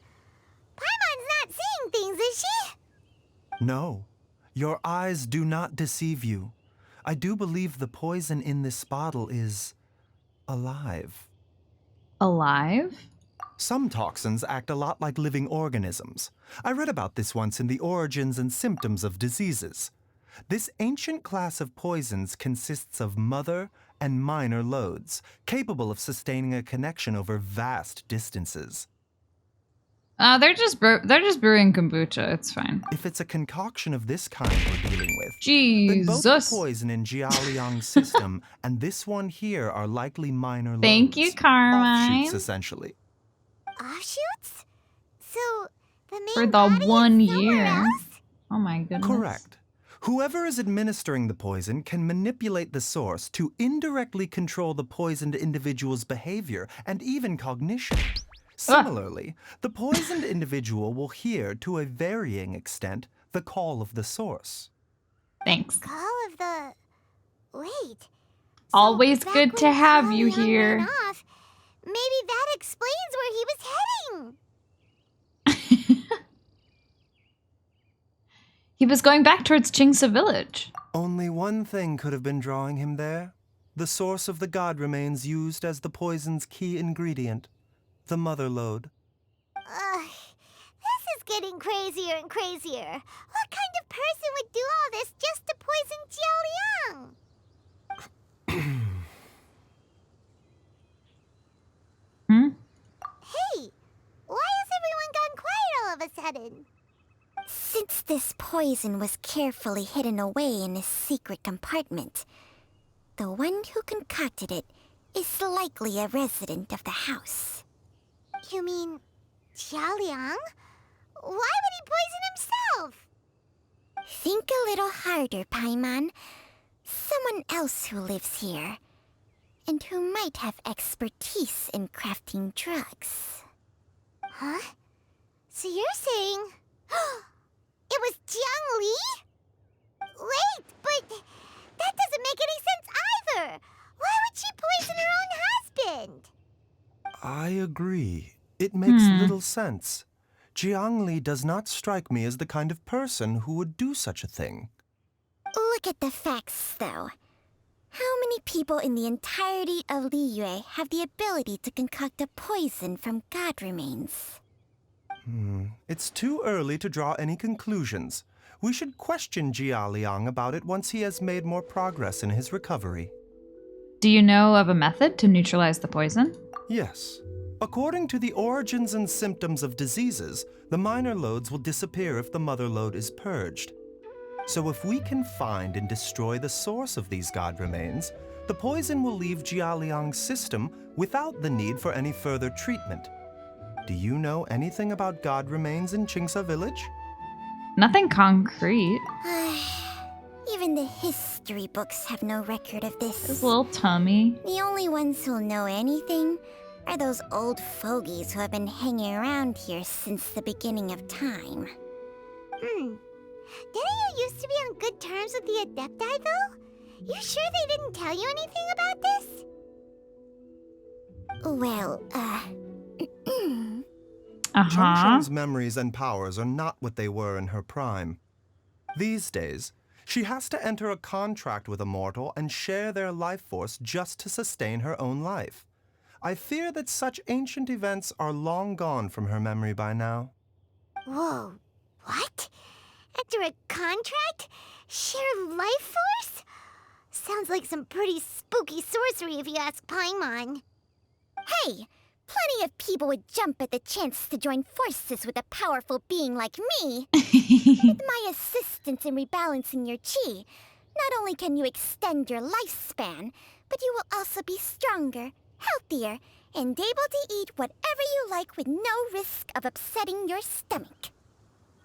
Paimon's not seeing things, is she? No, your eyes do not deceive you. I do believe the poison in this bottle is alive. Alive? Some toxins act a lot like living organisms. I read about this once in The Origins and Symptoms of Diseases. This ancient class of poisons consists of mother and minor loads, capable of sustaining a connection over vast distances. They're just brewing kombucha. It's fine. If it's a concoction of this kind we're dealing with, then both Jesus. the poison in Jialiang's system and this one here are likely minor loads. Thank you, Carmine. Offshoots, essentially. Offshoots? So, the main For the body 1 is somewhere year. else? Oh my goodness. Correct. Whoever is administering the poison can manipulate the source to indirectly control the poisoned individual's behavior and even cognition. Similarly, the poisoned individual will hear, to a varying extent, the call of the source. Thanks. Call of the... Wait. Always back good when to have you Jialiang here. ran off, maybe that explains where he was heading. He was going back towards Chingsa village. Only one thing could have been drawing him there. The source of the god remains used as the poison's key ingredient, the mother lode. This is getting crazier and crazier. What kind of person would do all this just to poison Jialiang? Hey, why has everyone gone quiet all of a sudden? Since this poison was carefully hidden away in a secret compartment, the one who concocted it is likely a resident of the house. You mean Jialiang? Why would he poison himself? Think a little harder, Paimon. Someone else who lives here, and who might have expertise in crafting drugs. Huh? So you're saying... it was Jiang Li? Wait, but that doesn't make any sense either! Why would she poison her own husband? I agree. It makes little sense. Jiang Li does not strike me as the kind of person who would do such a thing. Look at the facts, though. How many people in the entirety of Liyue have the ability to concoct a poison from god remains? It's too early to draw any conclusions. We should question Jialiang about it once he has made more progress in his recovery. Do you know of a method to neutralize the poison? Yes. According to the Origins and Symptoms of Diseases, the minor loads will disappear if the mother lode is purged. So if we can find and destroy the source of these god remains, the poison will leave Jialiang's system without the need for any further treatment. Do you know anything about god remains in Chingsa village? Nothing concrete. Even the history books have no record of this. His little tummy. The only ones who'll know anything are those old fogies who have been hanging around here since the beginning of time. Didn't you used to be on good terms with the Adepti, though? You sure they didn't tell you anything about this? Well, Chung Shung's memories and powers are not what they were in her prime. These days, she has to enter a contract with a mortal and share their life force just to sustain her own life. I fear that such ancient events are long gone from her memory by now. Whoa, what? Enter a contract? Share life force? Sounds like some pretty spooky sorcery if you ask Paimon. Hey, plenty of people would jump at the chance to join forces with a powerful being like me. With my assistance in rebalancing your chi, Not only can you extend your lifespan, but you will also be stronger, healthier, and able to eat whatever you like with no risk of upsetting your stomach.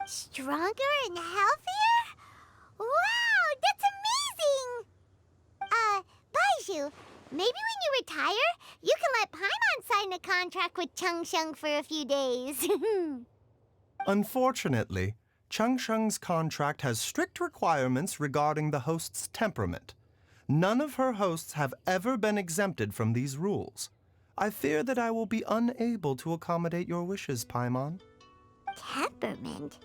Stronger and healthier? Wow, that's amazing! Baiju, maybe when you retire, you can let Paimon sign a contract with Changsheng for a few days. Unfortunately, Changsheng's contract has strict requirements regarding the host's temperament. None of her hosts have ever been exempted from these rules. I fear that I will be unable to accommodate your wishes, Paimon. Temperament?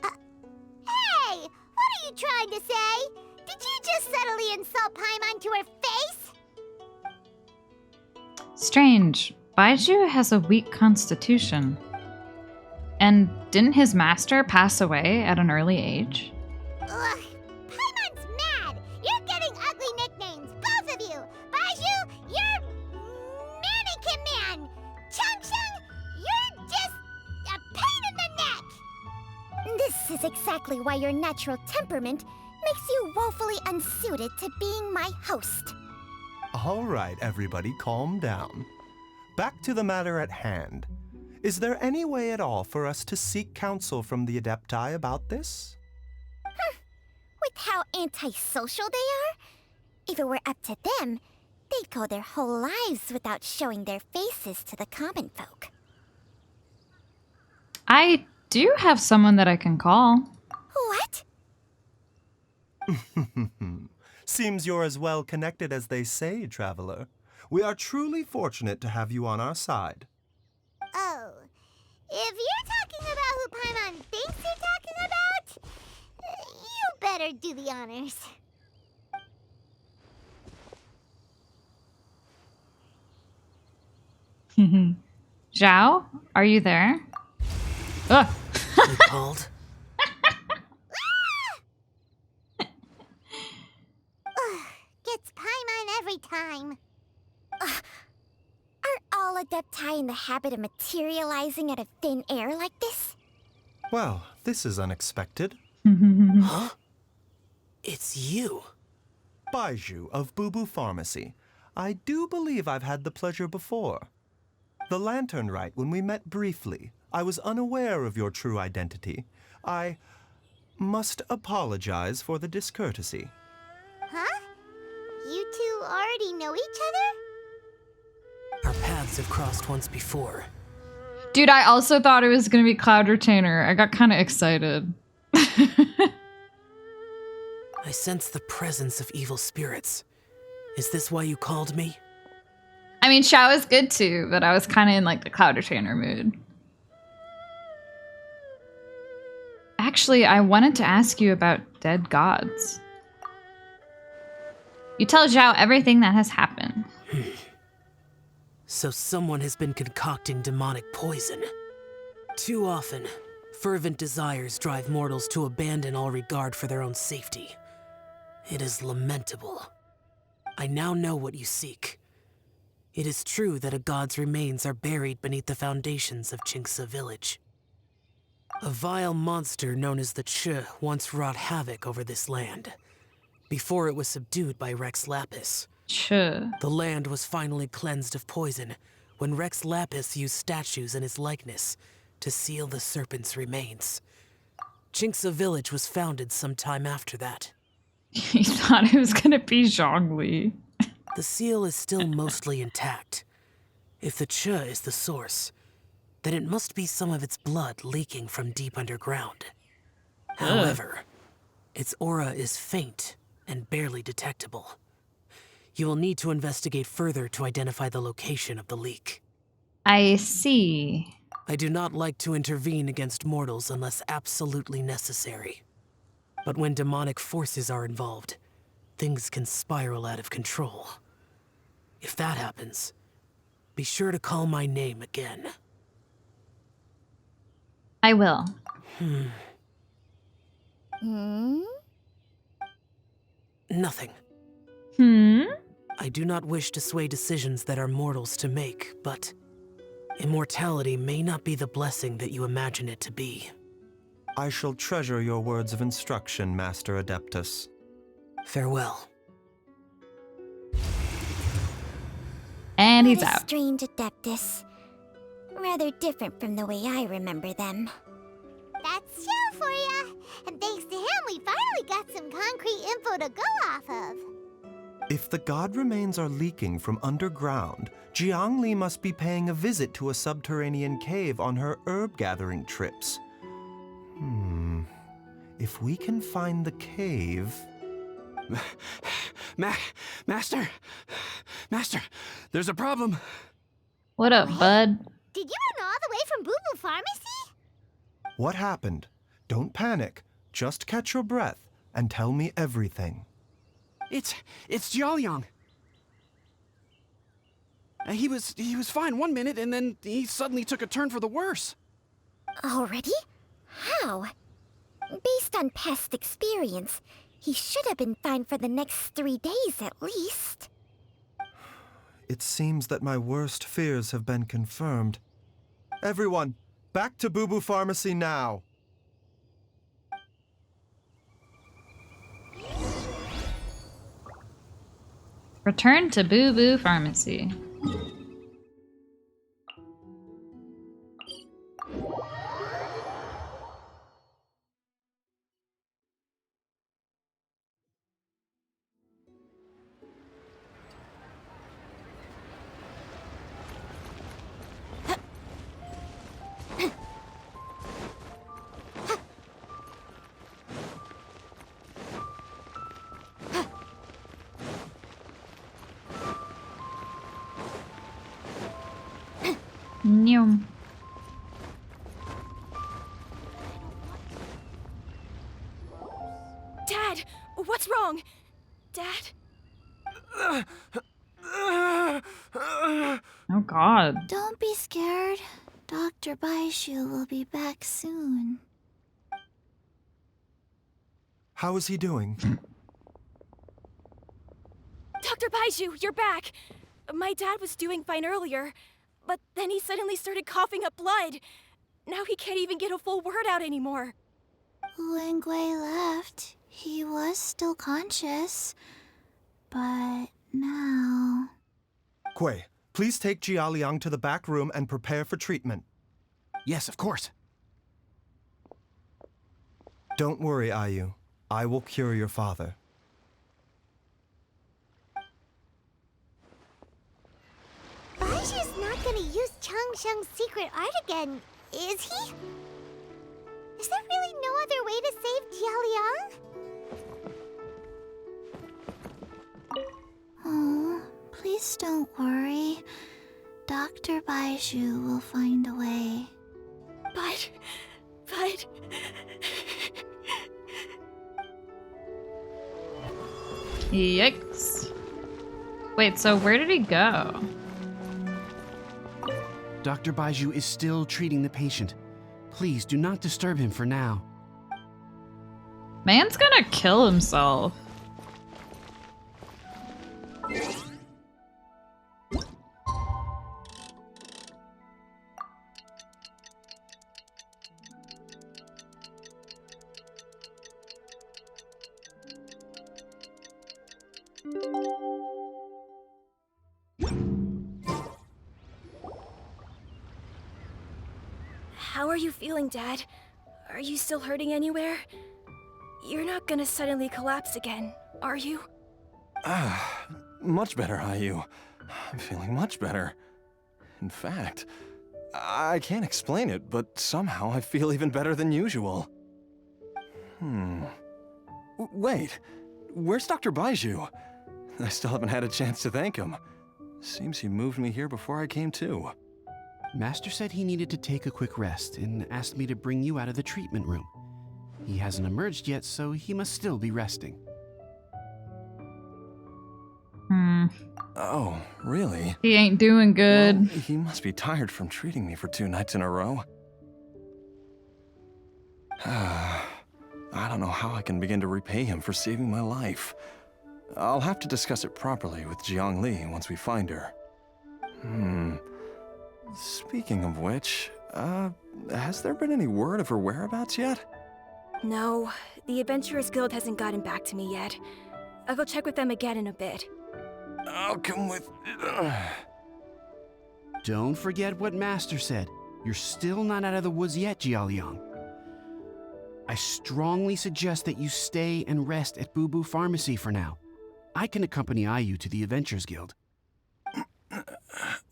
Hey! What are you trying to say? Did you just subtly insult Paimon to her face? Strange. Baiju has a weak constitution. And didn't his master pass away at an early age? Ugh! Paimon's mad! You're getting ugly nicknames, both of you! Baiju, you're Mannequin Man! Changsheng, you're just a pain in the neck! This is exactly why your natural temperament makes you woefully unsuited to being my host. All right, everybody, calm down. Back to the matter at hand. Is there any way at all for us to seek counsel from the Adepti about this? With how antisocial they are, if it were up to them, they'd go their whole lives without showing their faces to the common folk. I do have someone that I can call. What? Seems you're as well connected as they say, Traveler. We are truly fortunate to have you on our side. Oh, if you're talking about who Paimon thinks you're talking about, you better do the honors. Zhao, are you there? Ugh. You called? Gets Paimon every time. Are all Adepti in the habit of materializing out of thin air like this? Well, this is unexpected. Huh? It's you. Baiju of Boo Boo Pharmacy. I do believe I've had the pleasure before. The Lantern Rite, when we met briefly, I was unaware of your true identity. I must apologize for the discourtesy. Huh? You two already know each other? Our paths have crossed once before. Dude, I also thought it was going to be Cloud Retainer. I got kind of excited. I sense the presence of evil spirits. Is this why you called me? I mean, Xiao is good too, but I was kind of in like the Cloud Retainer mood. Actually, I wanted to ask you about dead gods. You tell Zhao everything that has happened. So someone has been concocting demonic poison. Too often, fervent desires drive mortals to abandon all regard for their own safety. It is lamentable. I now know what you seek. It is true that a god's remains are buried beneath the foundations of Qingce village. A vile monster known as the Chi once wrought havoc over this land, before it was subdued by Rex Lapis. Chi. The land was finally cleansed of poison when Rex Lapis used statues in his likeness to seal the serpent's remains. Qingce village was founded sometime after that. He thought it was gonna be Zhongli. The seal is still mostly intact. If the Chi is the source, then it must be some of its blood leaking from deep underground. However, its aura is faint and barely detectable. You will need to investigate further to identify the location of the leak. I see. I do not like to intervene against mortals unless absolutely necessary. But when demonic forces are involved, things can spiral out of control. If that happens, be sure to call my name again. I will. Nothing. I do not wish to sway decisions that are mortals to make, but immortality may not be the blessing that you imagine it to be. I shall treasure your words of instruction, Master Adeptus. Farewell. And he's What a out. strange Adeptus. Rather different from the way I remember them. That's Shell for ya! And thanks to him, we finally got some concrete info to go off of. If the god remains are leaking from underground, Jiangli must be paying a visit to a subterranean cave on her herb-gathering trips. If we can find the cave... Master! Master, there's a problem. What up, bud? Did you run all the way from Boo Boo Pharmacy? What happened? Don't panic. Just catch your breath and tell me everything. It's Jiaoliang. He was fine 1 minute, and then he suddenly took a turn for the worse. Already? How? Based on past experience, he should have been fine for the next 3 days at least. It seems that my worst fears have been confirmed. Everyone, back to Boo Boo Pharmacy now! Return to Boo Boo Pharmacy. Nyum. Dad, what's wrong? Dad? Oh god. Don't be scared. Dr. Baishu will be back soon. How is he doing? Dr. Baiju, you're back! My dad was doing fine earlier, but then he suddenly started coughing up blood. Now he can't even get a full word out anymore. When Gui left, he was still conscious. But now... Gui, please take Jiaoliang to the back room and prepare for treatment. Yes, of course. Don't worry, Ayu. I will cure your father. Baishu's not gonna use Changsheng's secret art again, is he? Is there really no other way to save Jiaoliang? Oh, please don't worry. Dr. Baishu will find a way. But... Yikes. Wait, so where did he go? Dr. Baiju is still treating the patient. Please do not disturb him for now. Man's gonna kill himself. How are you feeling, Dad? Are you still hurting anywhere? You're not gonna suddenly collapse again, are you? Much better, Ayu. I'm feeling much better. In fact, I can't explain it, but somehow I feel even better than usual. Wait, where's Dr. Baiju? I still haven't had a chance to thank him. Seems he moved me here before I came to. Master said he needed to take a quick rest and asked me to bring you out of the treatment room. He hasn't emerged yet, so he must still be resting. Oh, really? He ain't doing good. Well, he must be tired from treating me for 2 nights in a row. I don't know how I can begin to repay him for saving my life. I'll have to discuss it properly with Jiang Li once we find her. Speaking of which, has there been any word of her whereabouts yet? No, the Adventurers Guild hasn't gotten back to me yet. I'll go check with them again in a bit. I'll come with. Don't forget what Master said. You're still not out of the woods yet, Jialiang. I strongly suggest that you stay and rest at Boo Boo Pharmacy for now. I can accompany Ayu to the Adventures Guild.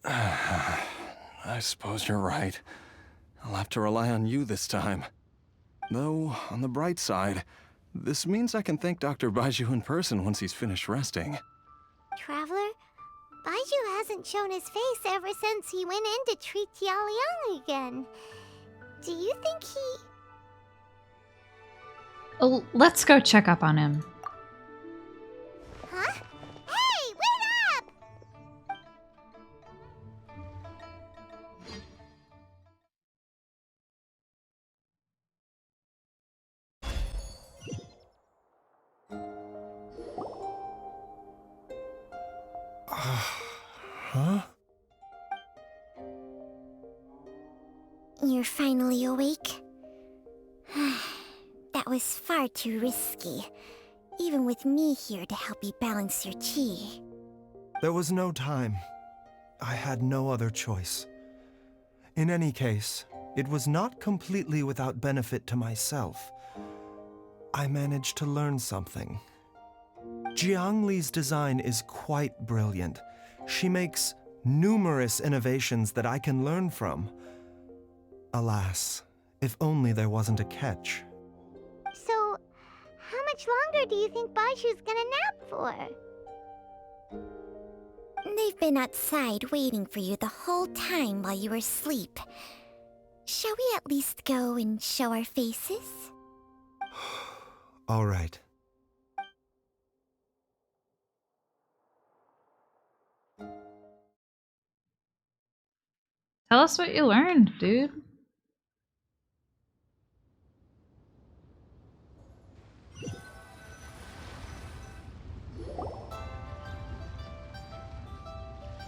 I suppose you're right. I'll have to rely on you this time. Though, on the bright side, this means I can thank Dr. Baiju in person once he's finished resting. Traveler, Baiju hasn't shown his face ever since he went in to treat Jialiang again. Do you think he... Oh, let's go check up on him. Huh? Hey, wait up! Huh? You're finally awake? That was far too risky. Even with me here to help you balance your chi. There was no time. I had no other choice. In any case, it was not completely without benefit to myself. I managed to learn something. Jiang Li's design is quite brilliant. She makes numerous innovations that I can learn from. Alas, if only there wasn't a catch. So, how much longer do you think Baiju's gonna nap for? They've been outside waiting for you the whole time while you were asleep. Shall we at least go and show our faces? All right. Tell us what you learned, dude.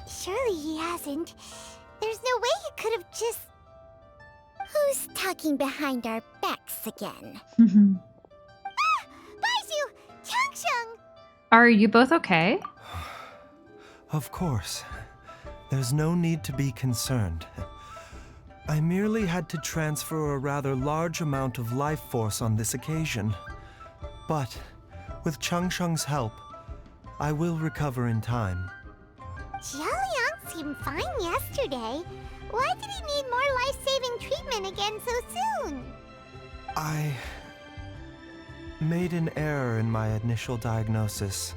Surely he hasn't. There's no way he could have just... Who's talking behind our backs again? Ah! Baiju! Changsheng! Are you both okay? Of course. There's no need to be concerned. I merely had to transfer a rather large amount of life force on this occasion. But, with Changsheng's help, I will recover in time. Jialiang seemed fine yesterday. Why did he need more life-saving treatment again so soon? I made an error in my initial diagnosis.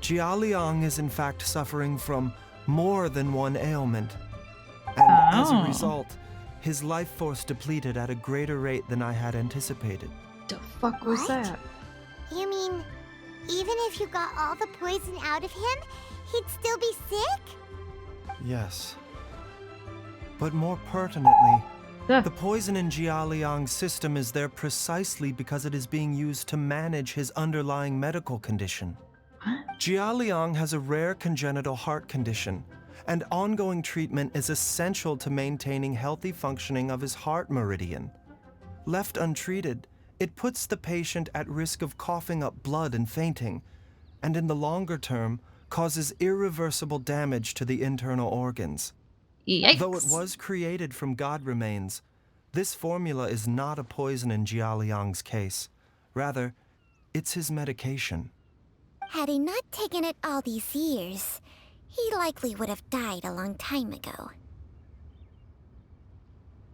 Jialiang is in fact suffering from more than one ailment. And as a result, his life force depleted at a greater rate than I had anticipated. The fuck was that? You mean, even if you got all the poison out of him, he'd still be sick? Yes. But more pertinently, Ugh. the poison in Jialiang's system is there precisely because it is being used to manage his underlying medical condition. Jialiang has a rare congenital heart condition, and ongoing treatment is essential to maintaining healthy functioning of his heart meridian. Left untreated, it puts the patient at risk of coughing up blood and fainting, and in the longer term, causes irreversible damage to the internal organs. Yikes. Though it was created from god remains, this formula is not a poison in Jialiang's case. Rather, it's his medication. Had he not taken it all these years, he likely would have died a long time ago.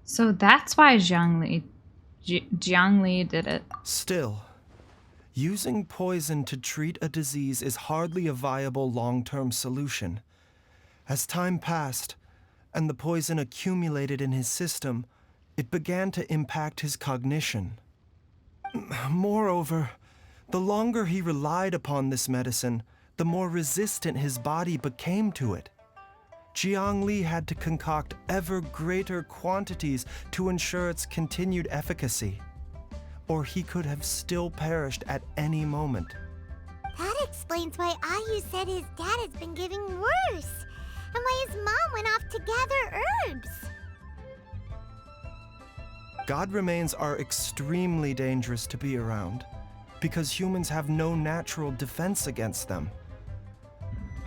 So that's why Jiang Li did it. Still, using poison to treat a disease is hardly a viable long-term solution. As time passed, and the poison accumulated in his system, it began to impact his cognition. Moreover, the longer he relied upon this medicine, the more resistant his body became to it. Jiang Li had to concoct ever greater quantities to ensure its continued efficacy, or he could have still perished at any moment. That explains why Ayu said his dad has been getting worse, and why his mom went off to gather herbs. God remains are extremely dangerous to be around. because humans have no natural defense against them.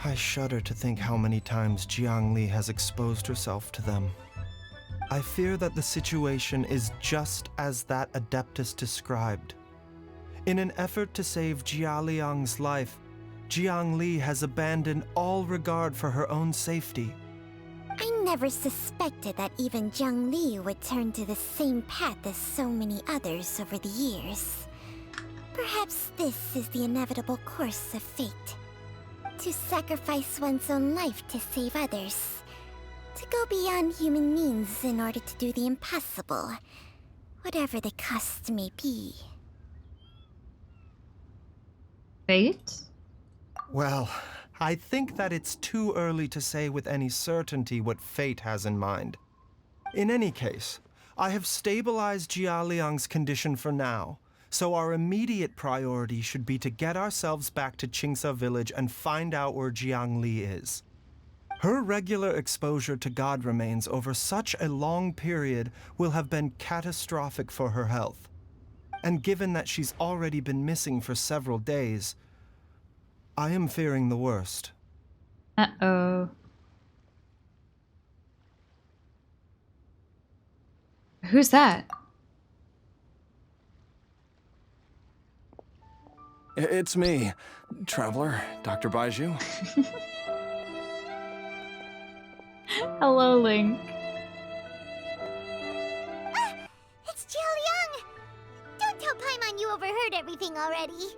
I shudder to think how many times Jiangli has exposed herself to them. I fear that the situation is just as that Adeptus described. In an effort to save Jia Liang's life, Jiangli has abandoned all regard for her own safety. I never suspected that even Jiang Li would turn to the same path as so many others over the years. Perhaps this is the inevitable course of fate. To sacrifice one's own life to save others. To go beyond human means in order to do the impossible, whatever the cost may be. Fate? Well, I think that it's too early to say with any certainty what fate has in mind. In any case, I have stabilized Jia Liang's condition for now, so our immediate priority should be to get ourselves back to Qingsa village and find out where Jiangli is. Her regular exposure to god remains over such a long period will have been catastrophic for her health. And given that she's already been missing for several days, I am fearing the worst. Uh-oh. Who's that? It's me, Traveler, Dr. Baiju. Hello, Link. It's Jialiang! Don't tell Paimon you overheard everything already.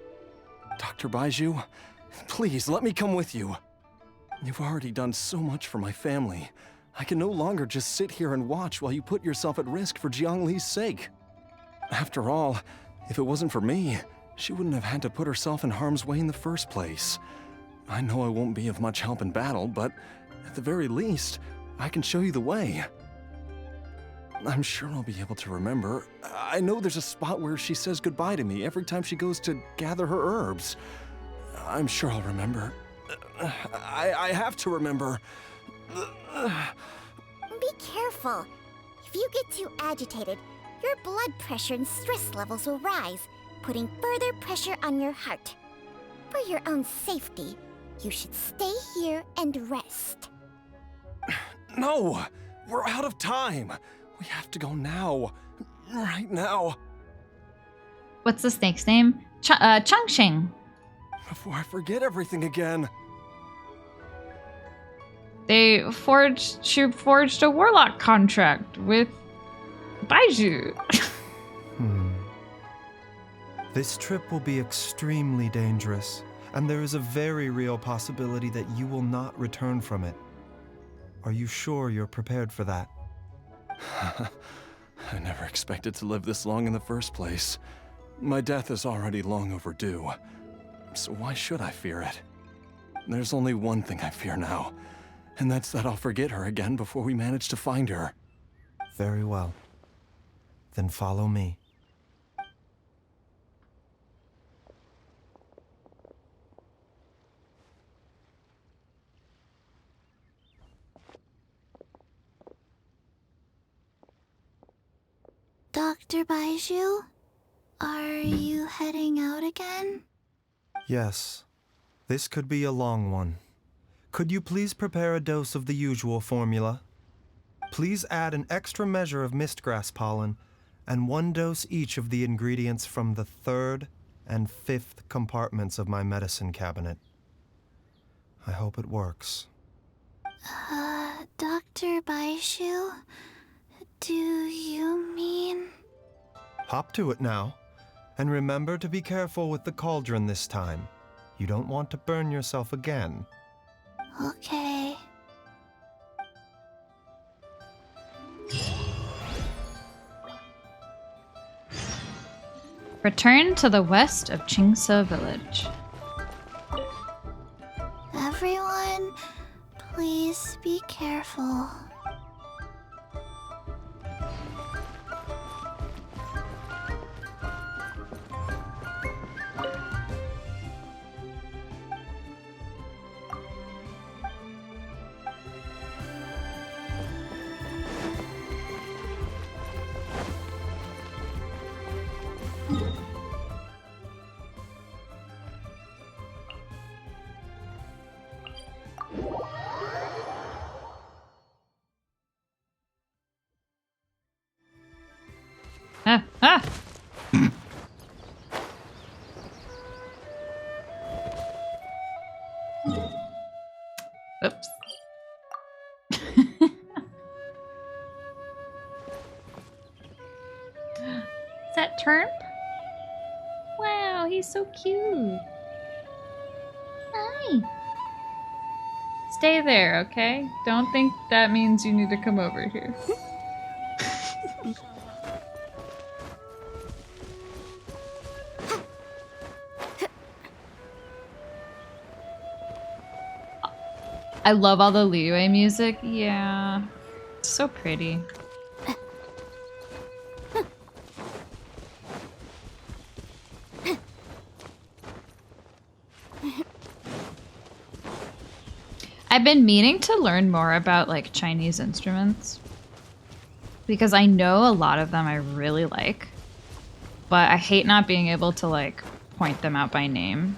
Dr. Baiju, please let me come with you. You've already done so much for my family. I can no longer just sit here and watch while you put yourself at risk for Jiangli's sake. After all, if it wasn't for me, she wouldn't have had to put herself in harm's way in the first place. I know I won't be of much help in battle, but at the very least, I can show you the way. I'm sure I'll be able to remember. I know there's a spot where she says goodbye to me every time she goes to gather her herbs. I'm sure I'll remember. I have to remember. Be careful. If you get too agitated, your blood pressure and stress levels will rise, putting further pressure on your heart. For your own safety, you should stay here and rest. No! We're out of time! We have to go now. Right now. What's the snake's name? Changxing. Before I forget everything again. She forged a warlock contract with Baiju. This trip will be extremely dangerous, and there is a very real possibility that you will not return from it. Are you sure you're prepared for that? I never expected to live this long in the first place. My death is already long overdue, so why should I fear it? There's only one thing I fear now, and that's that I'll forget her again before we manage to find her. Very well. Then follow me. Dr. Baiju, are you heading out again? Yes. This could be a long one. Could you please prepare a dose of the usual formula? Please add an extra measure of mistgrass pollen and 1 dose each of the ingredients from the 3rd and 5th compartments of my medicine cabinet. I hope it works. Dr. Baiju, do you mean... Hop to it now, and remember to be careful with the cauldron this time. You don't want to burn yourself again. Okay. Return to the west of Qingsa village. Everyone, please be careful. Ah, ah. Oops. Is that Turnip? Wow, he's so cute. Hi. Stay there, okay? Don't think that means you need to come over here. I love all the Liyue music. Yeah. It's so pretty. I've been meaning to learn more about like Chinese instruments because I know a lot of them I really like, but I hate not being able to like point them out by name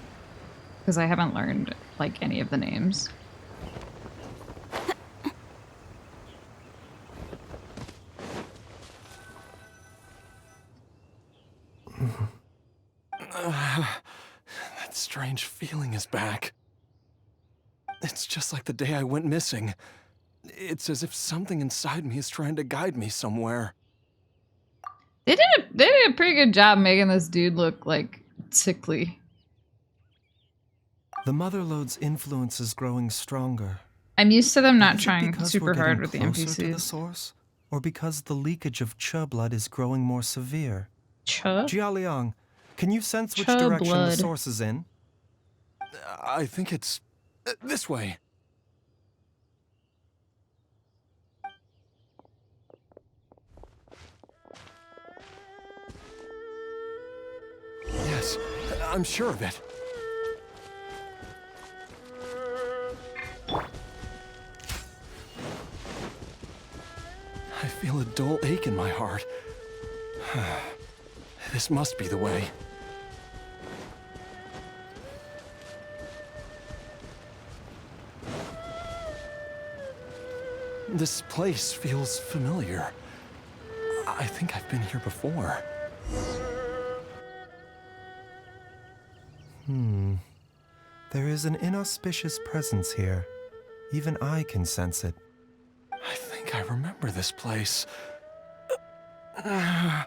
because I haven't learned like any of the names. That strange feeling is back. It's just like the day I went missing. It's as if something inside me is trying to guide me somewhere. They did a pretty good job making this dude look like sickly. The Motherlode's influence is growing stronger. I'm used to them not Is it trying because super we're hard getting with the closer to the NPCs. source, or because the leakage of Che blood is growing more severe? Che? Jialiang, can you sense which Che direction the blood. source is in? I think it's this way. Yes, I'm sure of it. I feel a dull ache in my heart. This must be the way. This place feels familiar. I think I've been here before. There is an inauspicious presence here. Even I can sense it. I think I remember this place. Jialiang,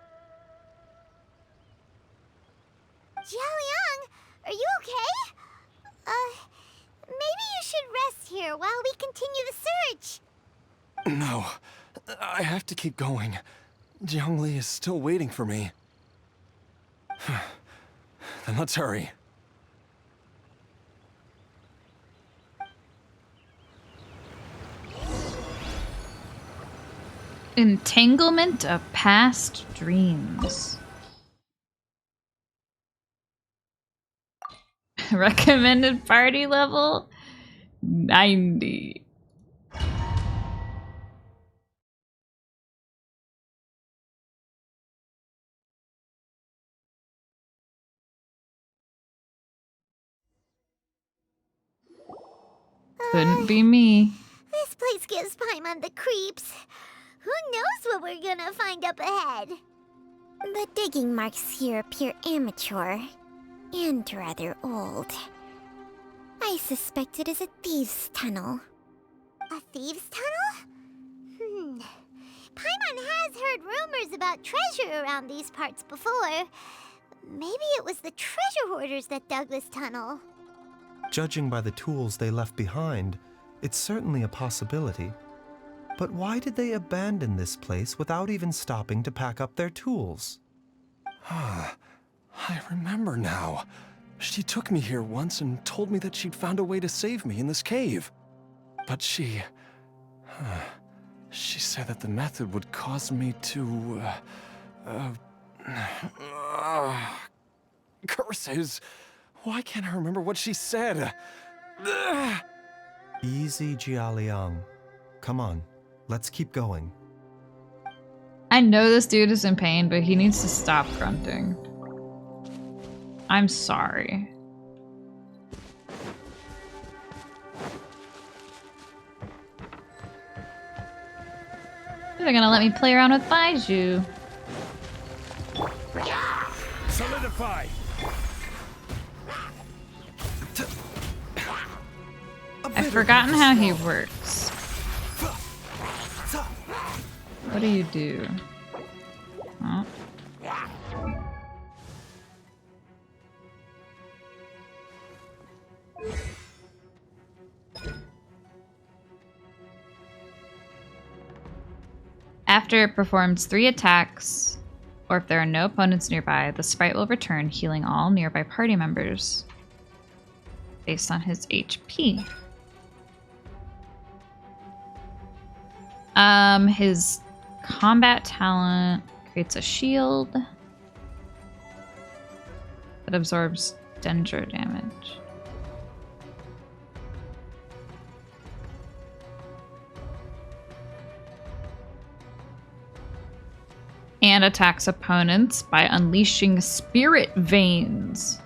are you okay? Maybe you should rest here while we continue the search. No, I have to keep going. Jiangli is still waiting for me. Then let's hurry. Entanglement of past dreams. Recommended party level 90. Couldn't be me. This place gives Paimon the creeps. Who knows what we're gonna find up ahead? The digging marks here appear amateur and rather old. I suspect it is a thieves' tunnel. A thieves' tunnel? Paimon has heard rumors about treasure around these parts before. Maybe it was the treasure hoarders that dug this tunnel. Judging by the tools they left behind, it's certainly a possibility. But why did they abandon this place without even stopping to pack up their tools? I remember now. She took me here once and told me that she'd found a way to save me in this cave. But she said that the method would cause me to, curses. Why can't I remember what she said? Easy, Jialiang. Come on, let's keep going. I know this dude is in pain, but he needs to stop grunting. I'm sorry. They're gonna let me play around with Baiju. Solidify! I've forgotten how he works. What do you do? Oh. After it performs 3 attacks, or if there are no opponents nearby, the sprite will return, healing all nearby party members based on his HP. His combat talent creates a shield that absorbs danger damage. And attacks opponents by unleashing spirit veins.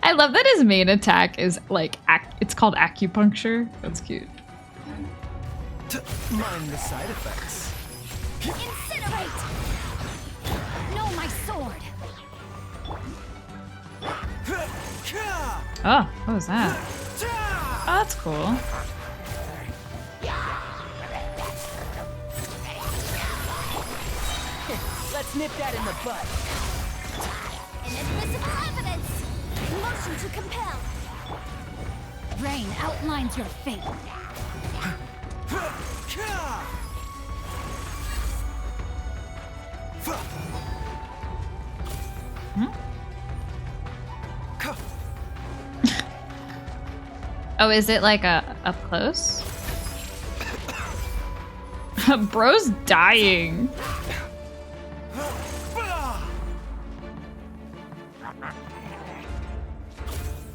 I love that his main attack is like, it's called acupuncture. That's cute. Mind the side effects. Incinerate! No, my sword! Oh, what was that? Oh, that's cool. Let's nip that in the butt. Inadmissible evidence! Motion to compel! Rain outlines your fate. Oh, is it like a up close? Bro's dying.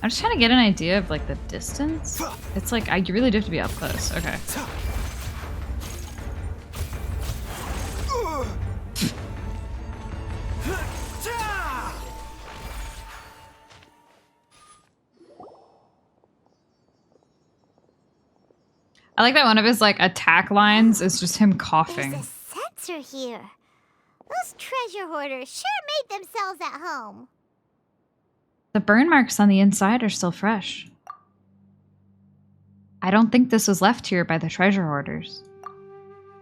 I'm just trying to get an idea of like the distance. It's like I really do have to be up close. Okay. I like that one of his like attack lines is just him coughing. There's a sensor here. Those treasure hoarders sure made themselves at home. The burn marks on the inside are still fresh. I don't think this was left here by the treasure hoarders.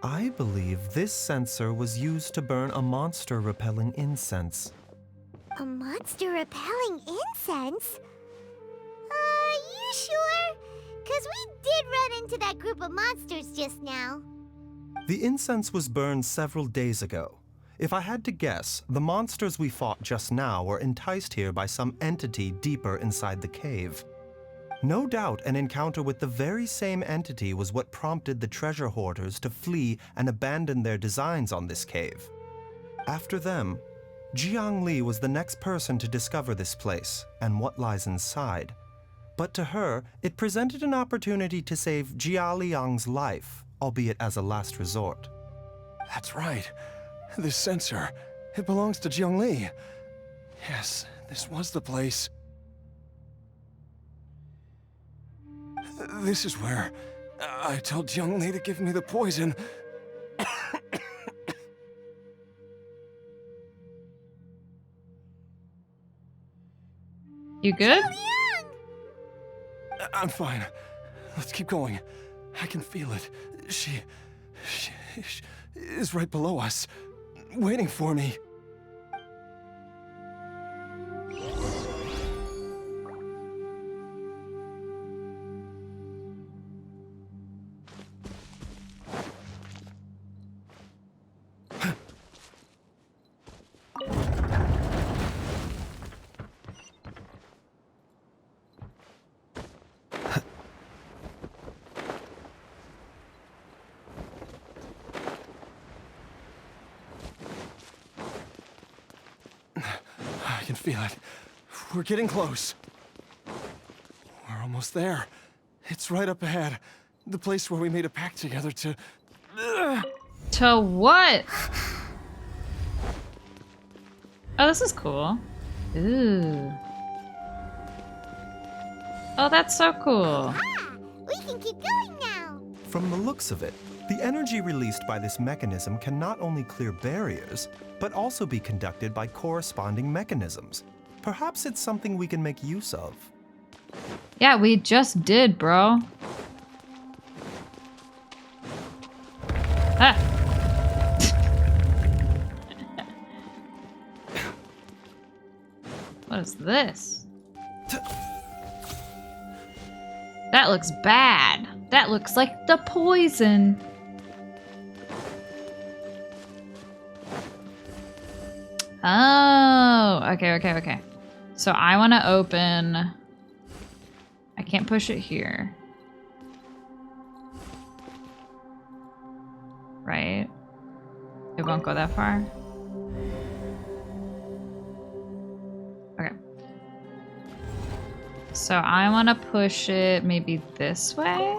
I believe this sensor was used to burn a monster repelling incense. A monster repelling incense? You sure? 'Cause we did run into that group of monsters just now. The incense was burned several days ago. If I had to guess, the monsters we fought just now were enticed here by some entity deeper inside the cave. No doubt an encounter with the very same entity was what prompted the treasure hoarders to flee and abandon their designs on this cave. After them, Jiang Li was the next person to discover this place and what lies inside. But to her, it presented an opportunity to save Jia Liang's life, albeit as a last resort. That's right. This sensor, it belongs to Jiang Li. Yes, this was the place. This is where I told Jiang Li to give me the poison. You good? I'm fine. Let's keep going. I can feel it. She is right below us, waiting for me. I can feel it. We're getting close. We're almost there. It's right up ahead. The place where we made a pact together to... To what? Oh, this is cool. Ooh. Oh, that's so cool. We can keep going now. From the looks of it, The energy released by this mechanism can not only clear barriers, but also be conducted by corresponding mechanisms. Perhaps it's something we can make use of. Yeah, we just did, bro. Ah. What is this? That looks bad. That looks like the poison. Oh, okay. So I want to open... I can't push it here. Right? It won't go that far? Okay. So I want to push it maybe this way?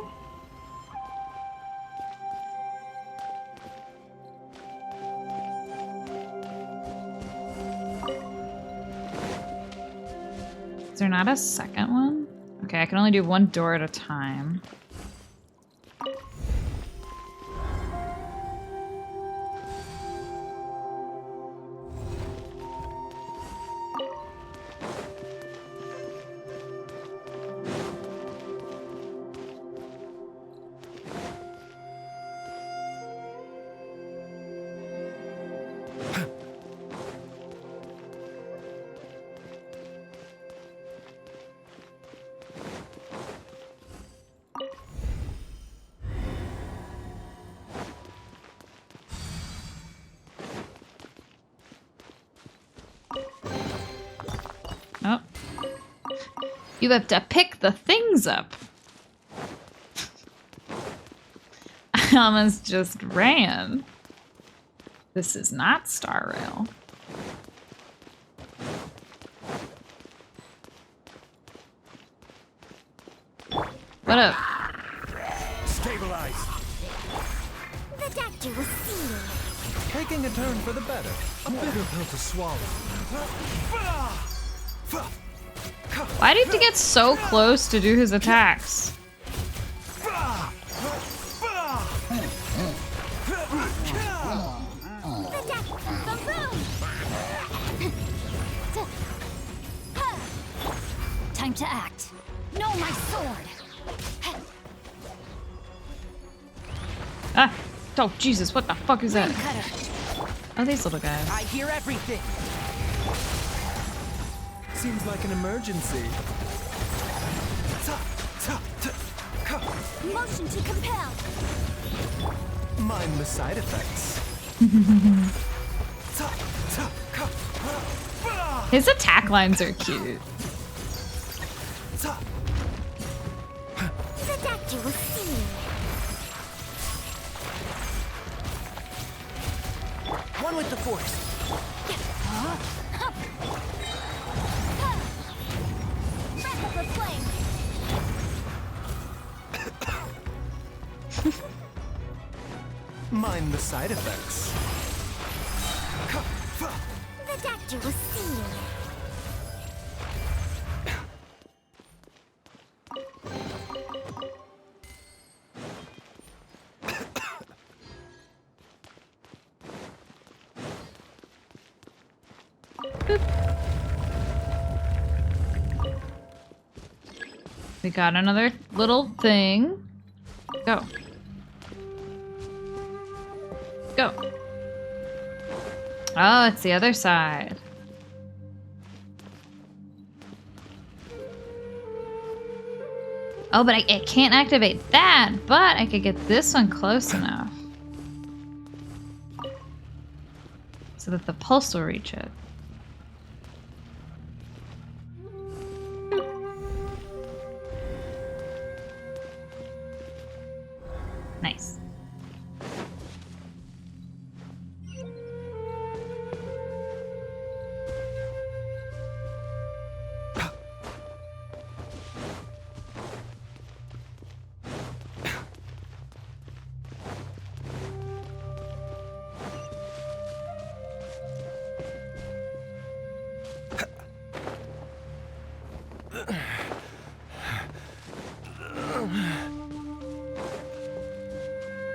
Is there not a second one? Okay, I can only do one door at a time. Oh. You have to pick the things up. I almost just ran. This is not Star Rail. What up? Stabilize. The doctor will see you. Taking a turn for the better. A bitter pill to swallow. Why do you have to get so close to do his attacks? Time to act. No, my sword. Ah! Oh, Jesus, what the fuck is that? Cutter. Oh, these little guys. I hear everything. Seems like an emergency. Motion to compel. Mind the side effects. His attack lines are cute. The doctor will see you. One with the force. Breath of the flame. Mind the side effects. The doctor will see you. We got another little thing. Go. Go. Oh, it's the other side. Oh, but I can't activate that, but I could get this one close enough. So that the pulse will reach it. Nice.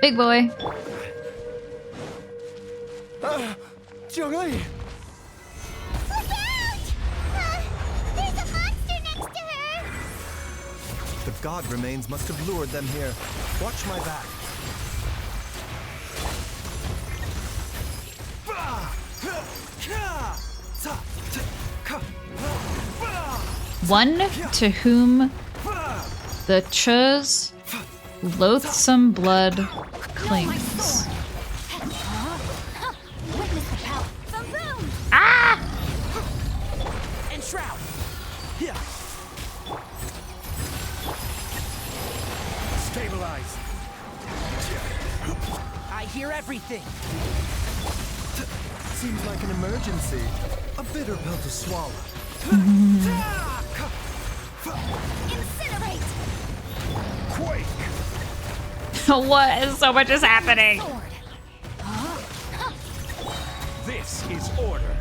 Big boy. Jiangli! Look out! There's a monster next to her! The god remains must have lured them here. Watch my back. 1 to whom the Ch's loathsome blood clings. Witness the power. Boom! Ah! And Shroud! Yeah. Stabilize. I hear everything. Seems like an emergency. A bitter pill to swallow. Incinerate! What? So much is happening. Sword. This is order.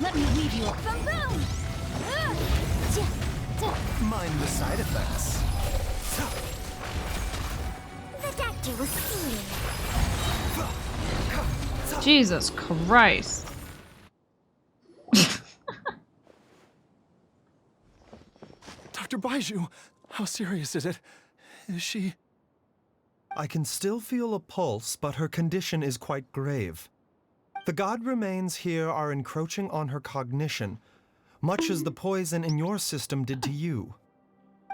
Let me leave you. Boom! Mind the side effects. The doctor will see you. Jesus Christ. Dr. Baiju, how serious is it? Is she... I can still feel a pulse, but her condition is quite grave. The god remains here are encroaching on her cognition, much as the poison in your system did to you.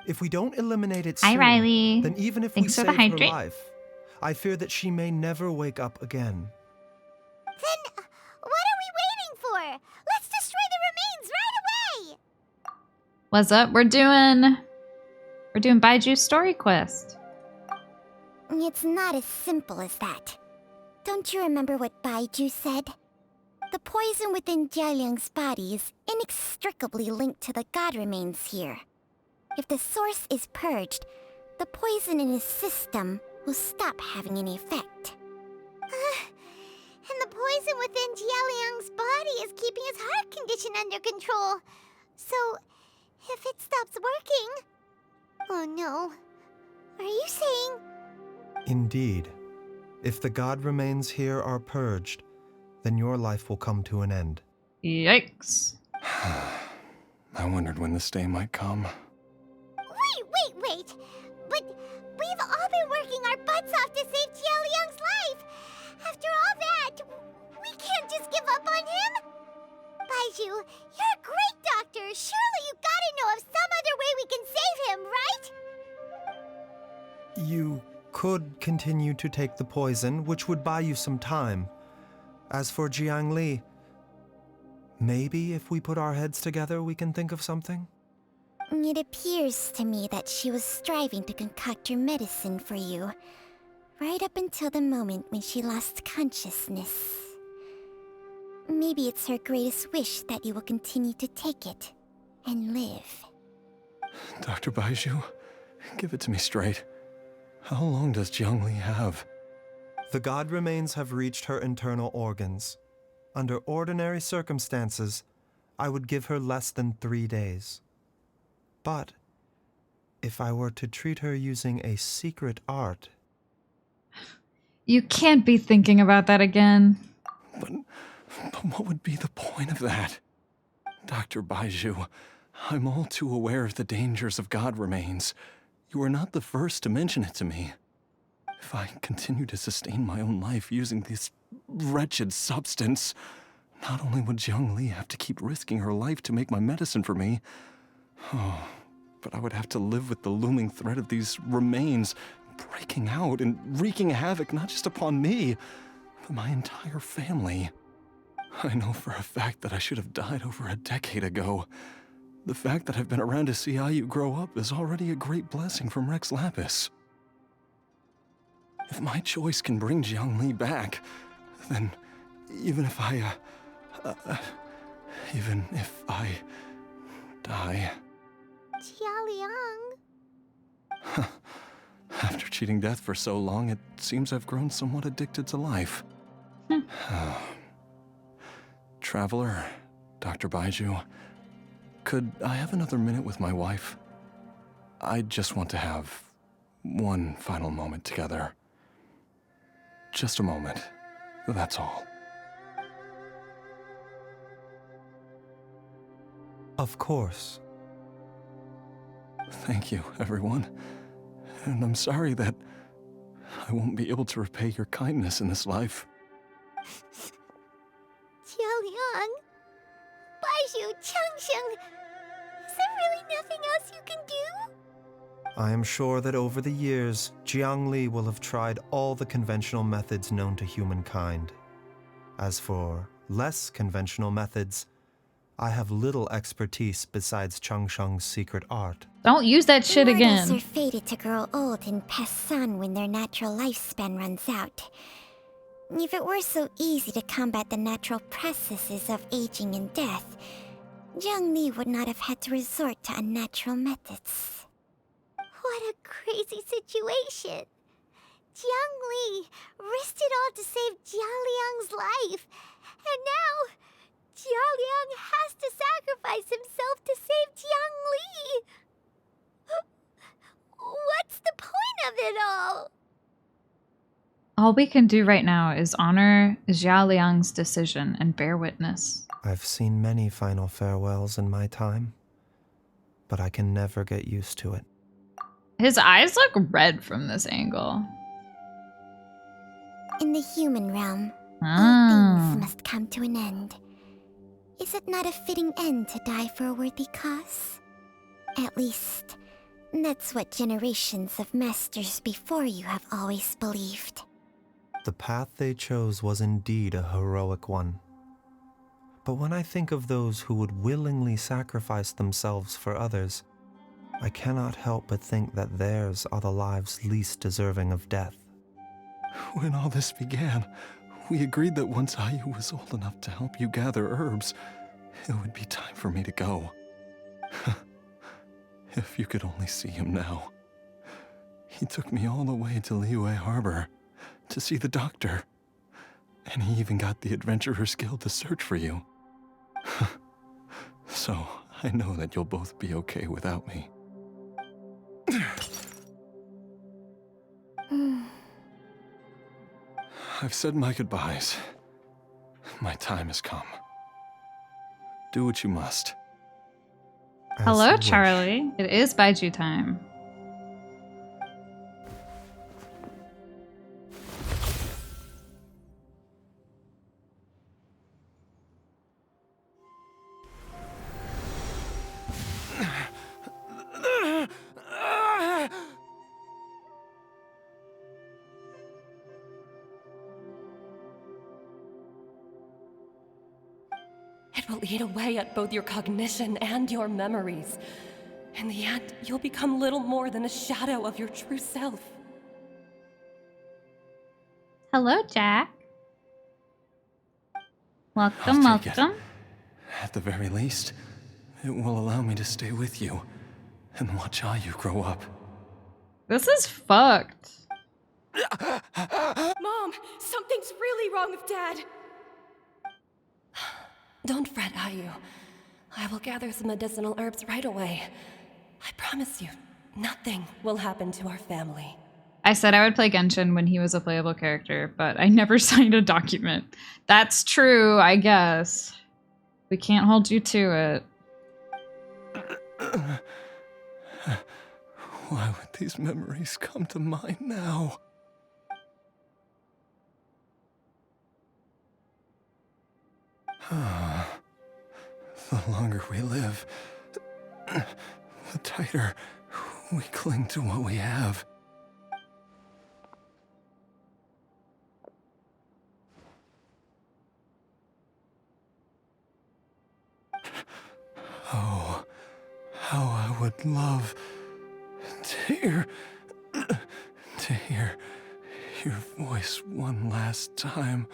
If we don't eliminate it Hi, soon, Riley. then even if Thanks we for the save her hydrate. life, I fear that she may never wake up again. Then, what are we waiting for? Let's destroy the remains right away! What's up? We're doing Baiju's story quest. It's not as simple as that. Don't you remember what Baiju said? The poison within Jialiang's body is inextricably linked to the god remains here. If the source is purged, the poison in his system will stop having any effect. And the poison within Jialiang's body is keeping his heart condition under control. So, if it stops working... Oh no. Are you saying... Indeed. If the god remains here are purged, then your life will come to an end. Yikes. I wondered when this day might come. Wait! But we've all been working our butts off to save Jialiang's life! After all that, we can't just give up on him! Baiju, you're a great doctor! Surely you gotta know of some other way we can save him, right? You could continue to take the poison, which would buy you some time. As for Jiang Li, maybe if we put our heads together, we can think of something? It appears to me that she was striving to concoct your medicine for you, right up until the moment when she lost consciousness. Maybe it's her greatest wish that you will continue to take it and live. Dr. Baiju, give it to me straight. How long does Jiangli have? The god remains have reached her internal organs. Under ordinary circumstances, I would give her less than 3 days. But if I were to treat her using a secret art... You can't be thinking about that again. But what would be the point of that? Dr. Baiju, I'm all too aware of the dangers of god remains. You are not the first to mention it to me. If I continue to sustain my own life using this wretched substance, not only would Jiang Li have to keep risking her life to make my medicine for me, but I would have to live with the looming threat of these remains breaking out and wreaking havoc not just upon me, but my entire family. I know for a fact that I should have died over a decade ago. The fact that I've been around to see how you grow up is already a great blessing from Rex Lapis. If my choice can bring Jiang Li back, then even if I die... Jialiang... After cheating death for so long, it seems I've grown somewhat addicted to life. Traveler, Dr. Baiju, could I have another minute with my wife? I just want to have one final moment together. Just a moment. That's all. Of course. Thank you, everyone. And I'm sorry that I won't be able to repay your kindness in this life. Jialiang, Baizhu, Changsheng, is there really nothing else you can do? I am sure that over the years, Jiangli will have tried all the conventional methods known to humankind. As for less conventional methods, I have little expertise besides Changsheng's secret art. Don't use that shit Mortals again. are fated to grow old and pass on when their natural lifespan runs out. If it were so easy to combat the natural processes of aging and death, Jiangli would not have had to resort to unnatural methods. What a crazy situation! Jiangli risked it all to save Jialiang's life, and now Jialiang has to sacrifice himself to save Jiangli! What's the point of it all? All we can do right now is honor Jialiang's decision and bear witness. I've seen many final farewells in my time, but I can never get used to it. His eyes look red from this angle. In the human realm, all Ah. things must come to an end. Is it not a fitting end to die for a worthy cause? At least, that's what generations of masters before you have always believed. The path they chose was indeed a heroic one. But when I think of those who would willingly sacrifice themselves for others, I cannot help but think that theirs are the lives least deserving of death. When all this began, we agreed that once Ayu was old enough to help you gather herbs, it would be time for me to go. If you could only see him now. He took me all the way to Liyue Harbor to see the doctor. And he even got the Adventurers Guild to search for you. So, I know that you'll both be okay without me. I've said my goodbyes. My time has come. Do what you must. As Hello, you wish. Charlie. It is Baiju time. It will eat away at both your cognition and your memories. In the end, you'll become little more than a shadow of your true self. Hello, Jack. Welcome, I'll take it. welcome. At the very least, it will allow me to stay with you and watch Ayu grow up. This is fucked. Mom, something's really wrong with Dad. Don't fret, Ayu. I will gather some medicinal herbs right away. I promise you, nothing will happen to our family. I said I would play Genshin when he was a playable character, but I never signed a document. That's true, I guess. We can't hold you to it. Why would these memories come to mind now? The longer we live, the tighter we cling to what we have. Oh, how I would love to hear your voice one last time.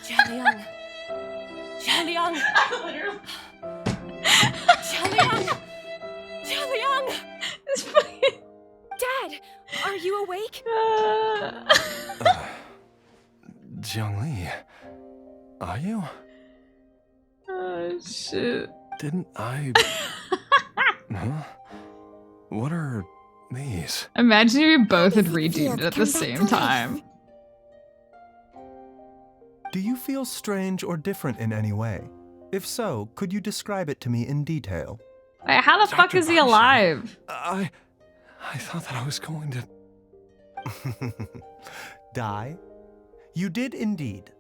Jialiang! Jialiang! Jialiang! Jialiang! It's fucking... Dad, are you awake? Jiangli, are you? Oh, shit. Didn't I... Huh? What are these? Imagine if we both had does it feel redeemed to at the come back same to life? time. Do you feel strange or different in any way? If so, could you describe it to me in detail? Wait, how the fuck Dr. is he Baishu. alive? I thought that I was going to... Die? You did indeed.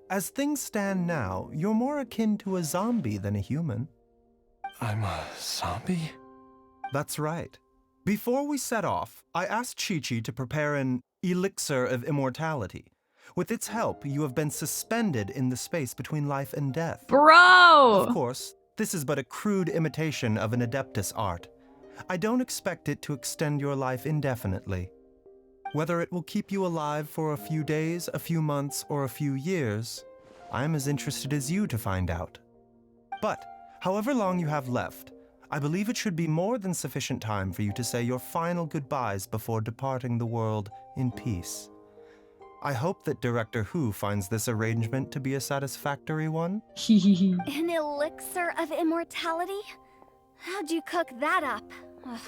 As things stand now, you're more akin to a zombie than a human. I'm a zombie? That's right. Before we set off, I asked Chi-Chi to prepare an elixir of immortality. With its help, you have been suspended in the space between life and death. Bro! Of course, this is but a crude imitation of an Adeptus art. I don't expect it to extend your life indefinitely. Whether it will keep you alive for a few days, a few months, or a few years, I am as interested as you to find out. But, however long you have left, I believe it should be more than sufficient time for you to say your final goodbyes before departing the world in peace. I hope that Director Who finds this arrangement to be a satisfactory one. An elixir of immortality? How'd you cook that up? Ugh.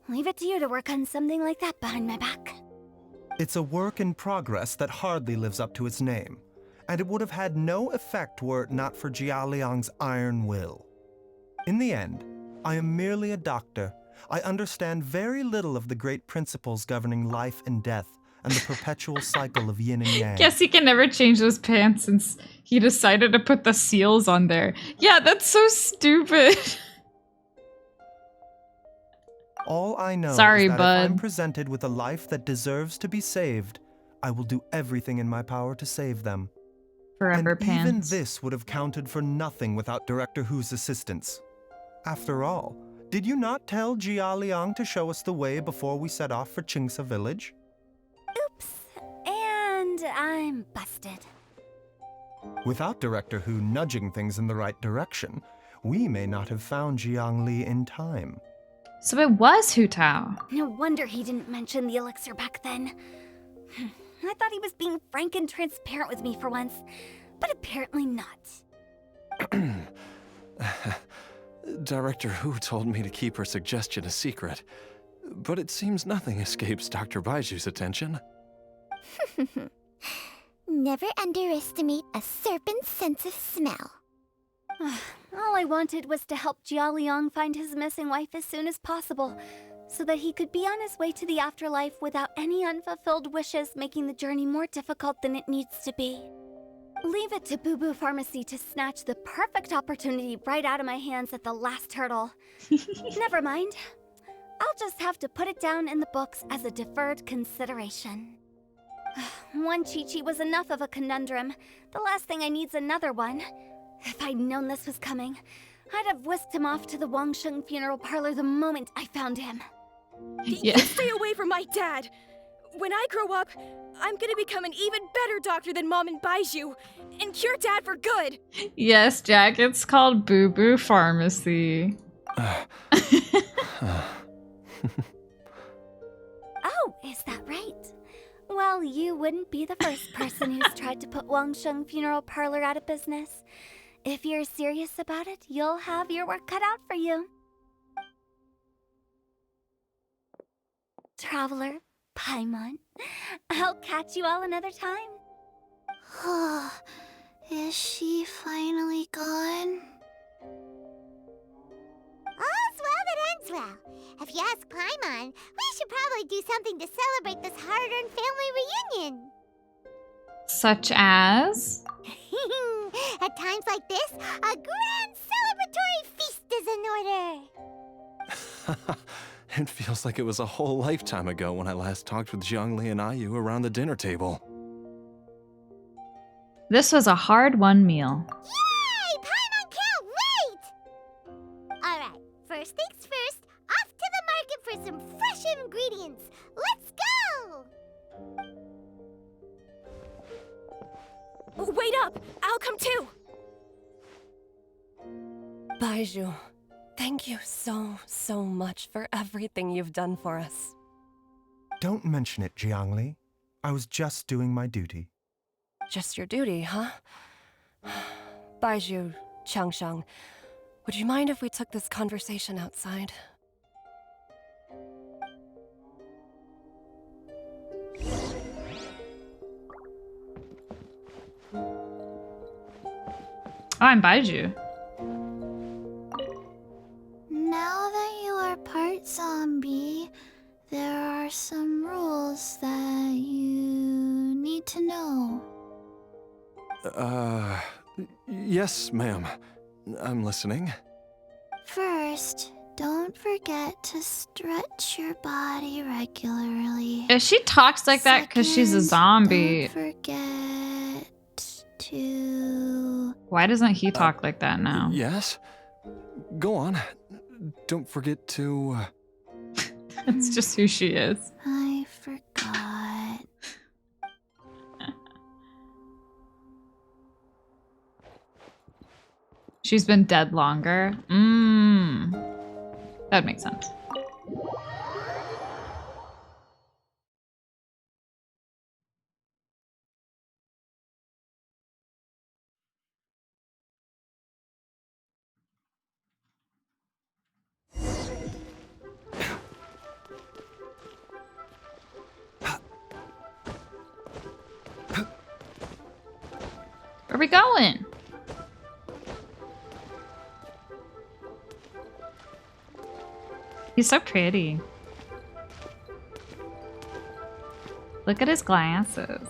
Leave it to you to work on something like that behind my back. It's a work in progress that hardly lives up to its name, and it would have had no effect were it not for Jialiang's iron will. In the end, I am merely a doctor. I understand very little of the great principles governing life and death, and the perpetual cycle of yin and yang. Guess he can never change those pants since he decided to put the seals on there. Yeah, that's so stupid. All I know Sorry, is that bud. if I'm presented with a life that deserves to be saved, I will do everything in my power to save them. Forever And pants. even this would have counted for nothing without Director Who's assistance. After all, did you not tell Jia Liang to show us the way before we set off for Qingsa village? Oops. And I'm busted. Without Director Who nudging things in the right direction, we may not have found Jiang Li in time. So it was Hu Tao. No wonder he didn't mention the elixir back then. I thought he was being frank and transparent with me for once, but apparently not. Director Who told me to keep her suggestion a secret, but it seems nothing escapes Dr. Baiju's attention. Never underestimate a serpent's sense of smell. All I wanted was to help Jialiang find his missing wife as soon as possible, so that he could be on his way to the afterlife without any unfulfilled wishes making the journey more difficult than it needs to be. Leave it to Boo Boo Pharmacy to snatch the perfect opportunity right out of my hands at the last hurdle. Never mind. I'll just have to put it down in the books as a deferred consideration. One Chi-Chi was enough of a conundrum. The last thing I need's another one. If I'd known this was coming, I'd have whisked him off to the Wangsheng funeral parlor the moment I found him. Yeah. You stay away from my dad! When I grow up, I'm gonna become an even better doctor than Mom and Baiju, and cure Dad for good! Yes, Jack, it's called Boo Boo Pharmacy. Oh, is that right? Well, you wouldn't be the first person who's tried to put Wangsheng funeral parlor out of business. If you're serious about it, you'll have your work cut out for you. Traveler, Paimon, I'll catch you all another time. Is she finally gone? All's well that ends well. If you ask Paimon, we should probably do something to celebrate this hard-earned family reunion. Such as? At times like this, a grand celebratory feast is in order. It feels like it was a whole lifetime ago when I last talked with Jiangli and Ayu around the dinner table. This was a hard-won meal. Yay! Paimon can't wait! Alright, first things first, off to the market for some fresh ingredients. Let's go! Wait up! I'll come too! Baiju, Thank you so much for everything you've done for us. Don't mention it, Jiangli. I was just doing my duty. Just your duty, huh? Baizhu, Changsheng, would you mind if we took this conversation outside? Oh, I'm Baiju. Now that you are part zombie, there are some rules that you need to know. Yes, ma'am. I'm listening. First, don't forget to stretch your body regularly. If she talks like that because she's a zombie, Don't forget to... why doesn't he talk like that now? Yes? Go on. Don't forget to... It's just who she is. I forgot. She's been dead longer. That makes sense. Where are we going? He's so pretty. Look at his glasses.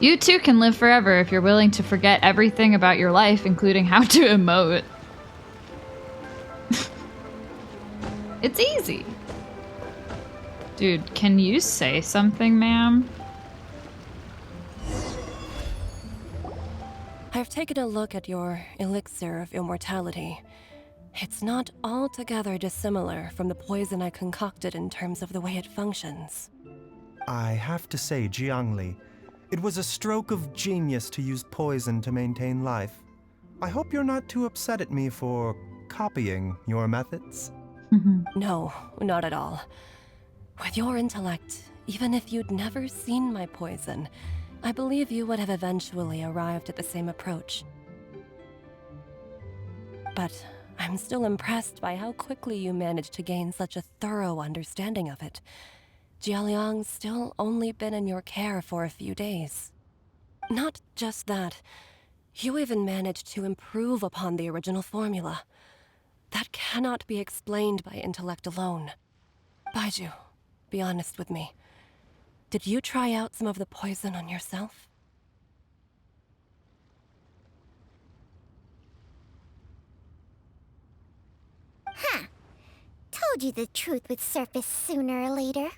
You too can live forever if you're willing to forget everything about your life, including how to emote. It's easy. Dude, can you say something, ma'am? I've taken a look at your elixir of immortality. It's not altogether dissimilar from the poison I concocted in terms of the way it functions. I have to say, Jiangli, it was a stroke of genius to use poison to maintain life. I hope you're not too upset at me for copying your methods. No, not at all. With your intellect, even if you'd never seen my poison, I believe you would have eventually arrived at the same approach. But I'm still impressed by how quickly you managed to gain such a thorough understanding of it. Jialiang's still only been in your care for a few days. Not just that, you even managed to improve upon the original formula. That cannot be explained by intellect alone. Baizhu, be honest with me. Did you try out some of the poison on yourself? Huh. Told you the truth would surface sooner or later.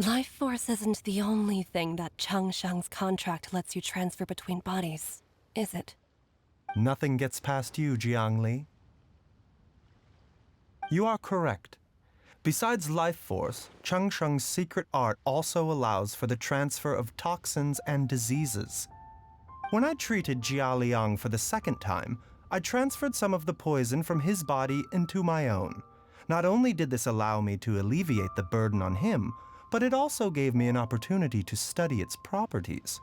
Life force isn't the only thing that Changsheng's contract lets you transfer between bodies, is it? Nothing gets past you, Jiangli. You are correct. Besides life force, Changsheng's secret art also allows for the transfer of toxins and diseases. When I treated Jia Liang for the second time, I transferred some of the poison from his body into my own. Not only did this allow me to alleviate the burden on him, but it also gave me an opportunity to study its properties.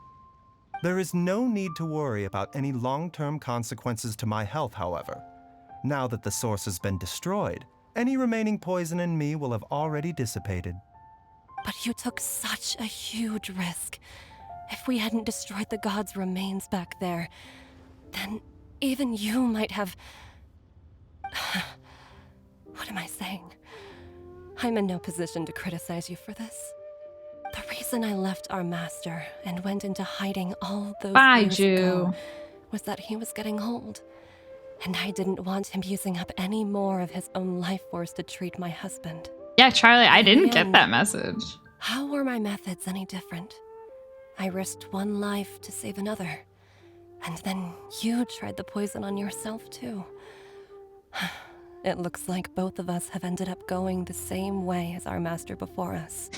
There is no need to worry about any long-term consequences to my health, however. Now that the source has been destroyed, any remaining poison in me will have already dissipated. But you took such a huge risk. If we hadn't destroyed the god's remains back there, then even you might have... What am I saying? I'm in no position to criticize you for this. The reason I left our master and went into hiding all those years ago was that he was getting old. And I didn't want him using up any more of his own life force to treat my husband. Yeah, Charlie, I didn't get that message. How were my methods any different? I risked one life to save another. And then you tried the poison on yourself, too. It looks like both of us have ended up going the same way as our master before us.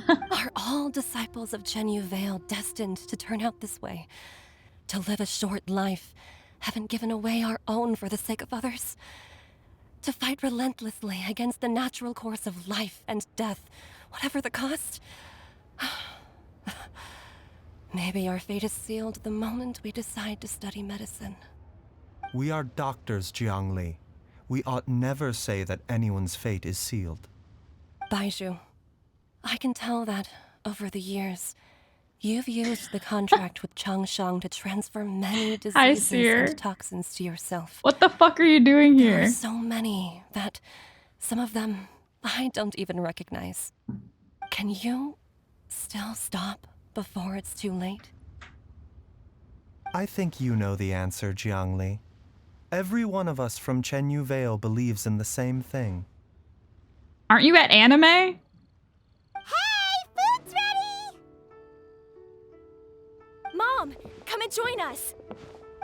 Are all disciples of Chenyu Vale destined to turn out this way? To live a short life, haven't given away our own for the sake of others? To fight relentlessly against the natural course of life and death, whatever the cost? Maybe our fate is sealed the moment we decide to study medicine. We are doctors, Jiangli. We ought never say that anyone's fate is sealed. Baizhu, I can tell that, over the years, you've used the contract with Changshang to transfer many diseases and toxins to yourself. What the fuck are you doing here? There are so many that some of them I don't even recognize. Can you still stop before it's too late? I think you know the answer, Jiangli. Every one of us from Chenyu Vale believes in the same thing. Aren't you at anime? Hey, food's ready! Mom, come and join us.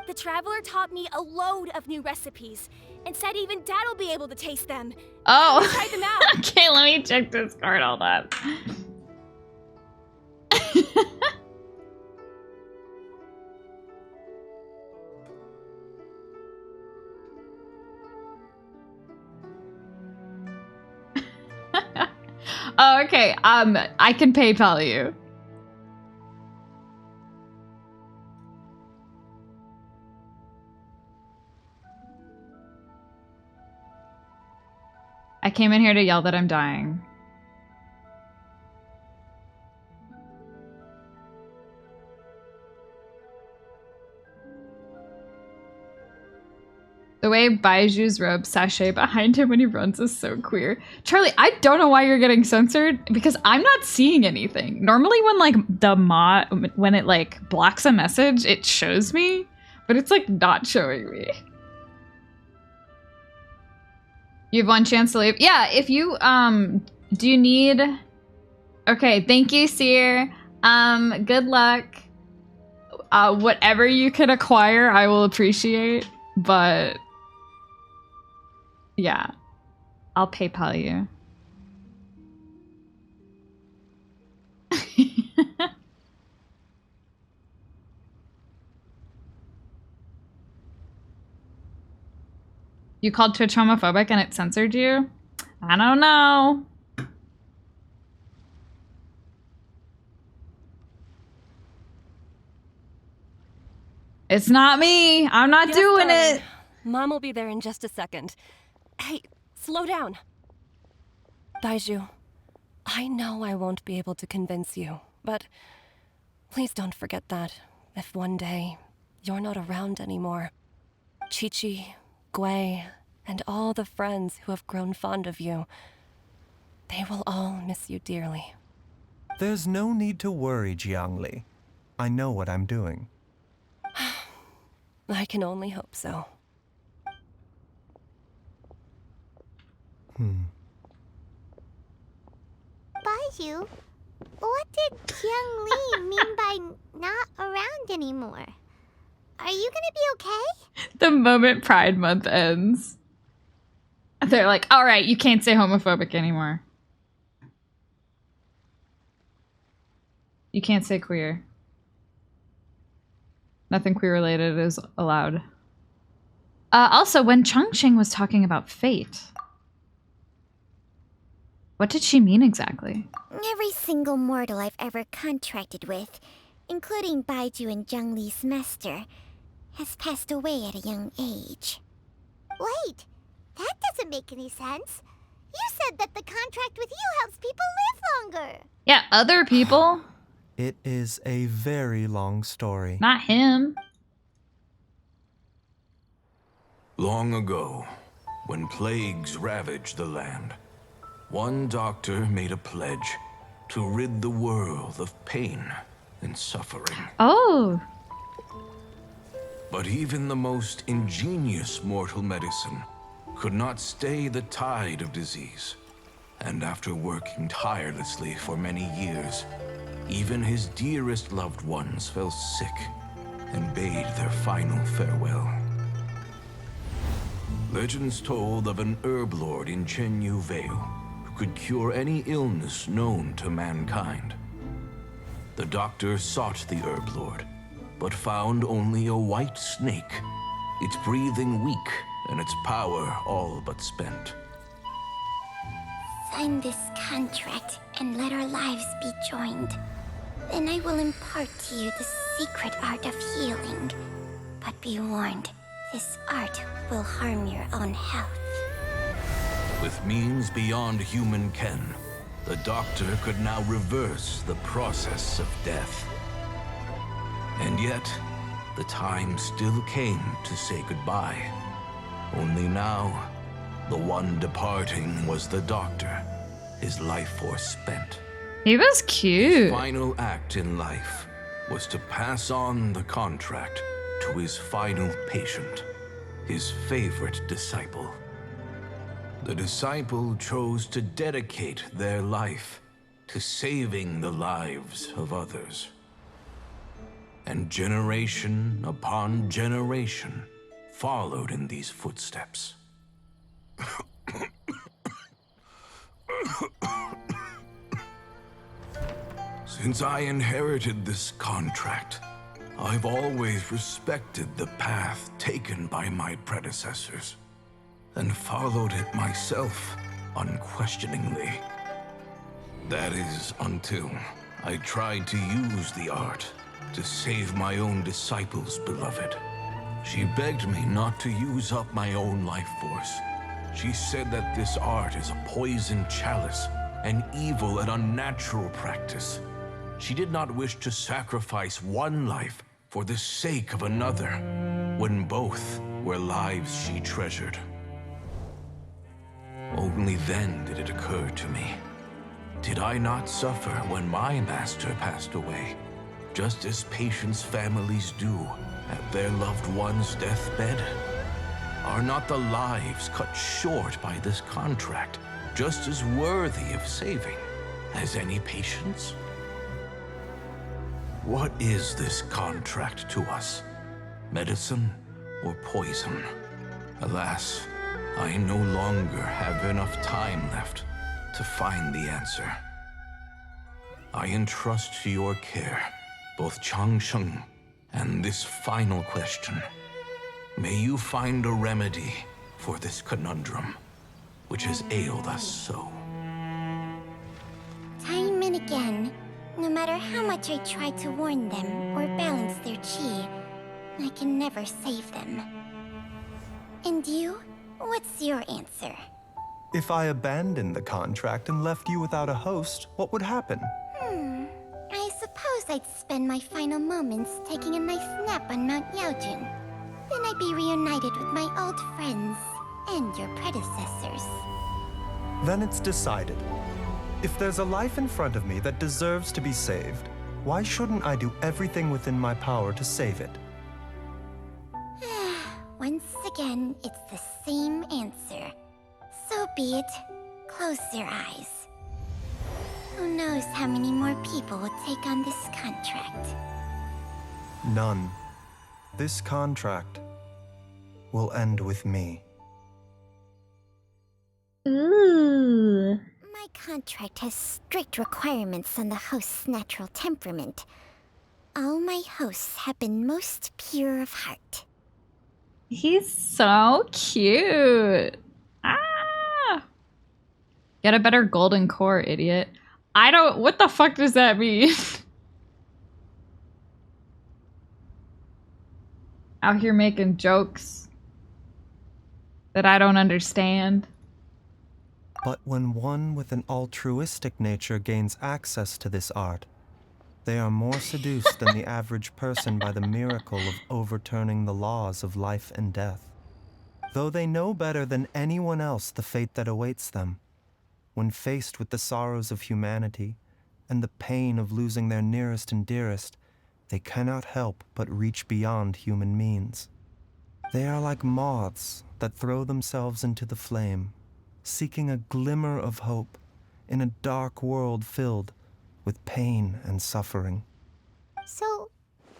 The Traveler taught me a load of new recipes and said even Dad'll be able to taste them. Oh. Try them out. Okay, let me check this card. Hold on. Oh, okay. I can PayPal you. I came in here to yell that I'm dying. The way Baiju's robe sachet behind him when he runs is so queer. Charlie, I don't know why you're getting censored because I'm not seeing anything. Normally when like when it like blocks a message, it shows me, but it's like not showing me. You have one chance to leave. Yeah, if you do you need Okay, thank you, Seer. Good luck. Whatever you can acquire, I will appreciate, but yeah, I'll PayPal you. You called Twitch homophobic and it censored you? I don't know. It's not me. I'm not doing it. Mom will be there in just a second. Hey, slow down. Baizhu, I know I won't be able to convince you, but please don't forget that if one day you're not around anymore, Chi-Chi, Gui, and all the friends who have grown fond of you, they will all miss you dearly. There's no need to worry, Jiangli. I know what I'm doing. I can only hope so. Baizhu, what did Jiangli mean by not around anymore? Are you gonna be okay? The moment Pride Month ends, they're like, all right, you can't say homophobic anymore. You can't say queer. Nothing queer related is allowed. Also, when Chongqing was talking about fate, what did she mean exactly? Every single mortal I've ever contracted with, including Baizhu and Zhengli's master, has passed away at a young age. Wait, that doesn't make any sense. You said that the contract with you helps people live longer. Yeah, other people. It is a very long story. Not him. Long ago, when plagues ravaged the land, one doctor made a pledge to rid the world of pain and suffering. Oh. But even the most ingenious mortal medicine could not stay the tide of disease. And after working tirelessly for many years, even his dearest loved ones fell sick and bade their final farewell. Legends told of an herb lord in Chenyu Vale who could cure any illness known to mankind. The doctor sought the herb lord, but found only a white snake, its breathing weak and its power all but spent. Sign this contract and let our lives be joined. Then I will impart to you the secret art of healing. But be warned, this art will harm your own health. With means beyond human ken, the doctor could now reverse the process of death. And yet, the time still came to say goodbye. Only now, the one departing was the doctor, his life force spent. He was cute. His final act in life was to pass on the contract to his final patient, his favorite disciple. The disciple chose to dedicate their life to saving the lives of others. And generation upon generation followed in these footsteps. Since I inherited this contract, I've always respected the path taken by my predecessors and followed it myself unquestioningly. That is until I tried to use the art to save my own disciple's beloved. She begged me not to use up my own life force. She said that this art is a poisoned chalice, an evil and unnatural practice. She did not wish to sacrifice one life for the sake of another, when both were lives she treasured. Only then did it occur to me. Did I not suffer when my master passed away, just as patients' families do at their loved one's deathbed? Are not the lives cut short by this contract just as worthy of saving as any patients? What is this contract to us? Medicine or poison? Alas, I no longer have enough time left to find the answer. I entrust to your care both Changsheng and this final question. May you find a remedy for this conundrum, which has ailed us so. Time and again, no matter how much I try to warn them or balance their chi, I can never save them. And you? What's your answer? If I abandoned the contract and left you without a host, what would happen? I suppose I'd spend my final moments taking a nice nap on Mount Yaojun. Then I'd be reunited with my old friends and your predecessors. Then it's decided. If there's a life in front of me that deserves to be saved, why shouldn't I do everything within my power to save it? Once again, it's the same answer. So be it. Close your eyes. Who knows how many more people will take on this contract? None. This contract will end with me. Ooh. My contract has strict requirements on the host's natural temperament. All my hosts have been most pure of heart. He's so cute. Ah! Get a better golden core, idiot. I don't. What the fuck does that mean? Out here making jokes that I don't understand. But when one with an altruistic nature gains access to this art, they are more seduced than the average person by the miracle of overturning the laws of life and death. Though they know better than anyone else the fate that awaits them, when faced with the sorrows of humanity and the pain of losing their nearest and dearest, they cannot help but reach beyond human means. They are like moths that throw themselves into the flame, seeking a glimmer of hope in a dark world filled with pain and suffering. So,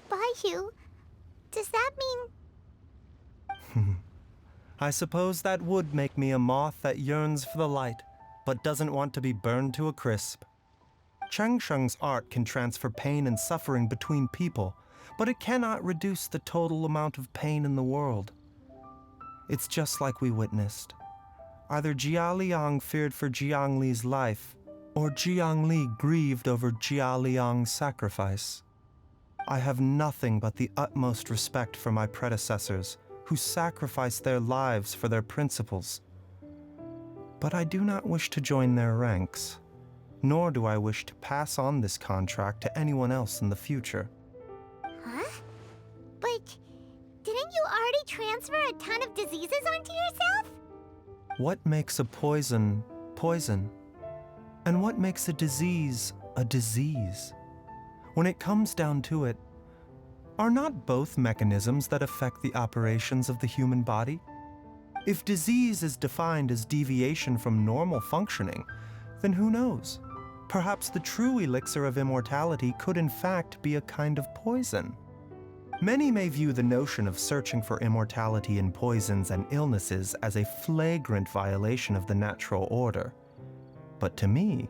Baihu, does that mean... I suppose that would make me a moth that yearns for the light, but doesn't want to be burned to a crisp. Cheng Sheng's art can transfer pain and suffering between people, but it cannot reduce the total amount of pain in the world. It's just like we witnessed. Either Jia Liang feared for Jiang Li's life, or Jiang Li grieved over Jia Liang's sacrifice. I have nothing but the utmost respect for my predecessors, who sacrificed their lives for their principles. But I do not wish to join their ranks, nor do I wish to pass on this contract to anyone else in the future. Huh? But didn't you already transfer a ton of diseases onto yourself? What makes a poison, poison? And what makes a disease, a disease? When it comes down to it, are not both mechanisms that affect the operations of the human body? If disease is defined as deviation from normal functioning, then who knows? Perhaps the true elixir of immortality could in fact be a kind of poison. Many may view the notion of searching for immortality in poisons and illnesses as a flagrant violation of the natural order. But to me,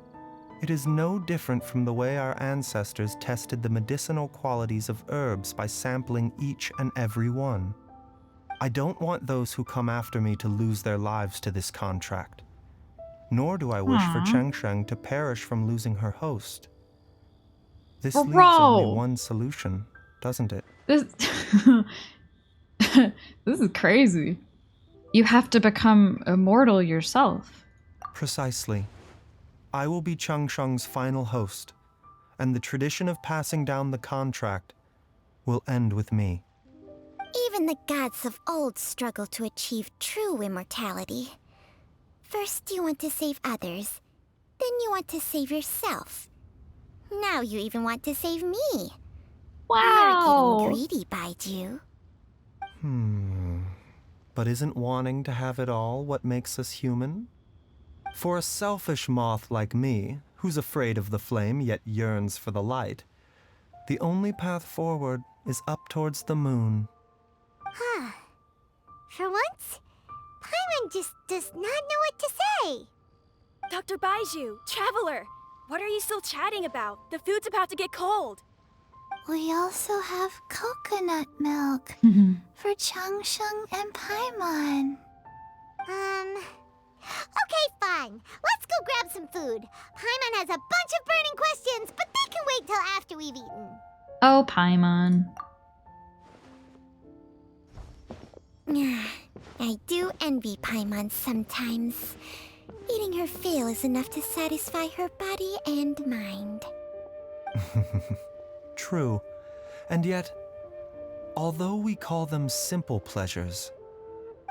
it is no different from the way our ancestors tested the medicinal qualities of herbs by sampling each and every one. I don't want those who come after me to lose their lives to this contract. Nor do I wish for Cheng Sheng to perish from losing her host. This leaves only one solution, doesn't it? This this is crazy. You have to become immortal yourself. Precisely. I will be Cheng Sheng's final host, and the tradition of passing down the contract will end with me. Even the gods of old struggle to achieve true immortality. First you want to save others, then you want to save yourself. Now you even want to save me. Wow! You're getting greedy, Baiju. But isn't wanting to have it all what makes us human? For a selfish moth like me, who's afraid of the flame yet yearns for the light, the only path forward is up towards the moon. Huh. For once, Paimon just does not know what to say. Dr. Baiju, Traveler, what are you still chatting about? The food's about to get cold. We also have coconut milk for Cheng Sheng and Paimon. Okay, fine. Let's go grab some food. Paimon has a bunch of burning questions, but they can wait till after we've eaten. Oh, Paimon. I do envy Paimon sometimes. Eating her fill is enough to satisfy her body and mind. True. And yet, although we call them simple pleasures,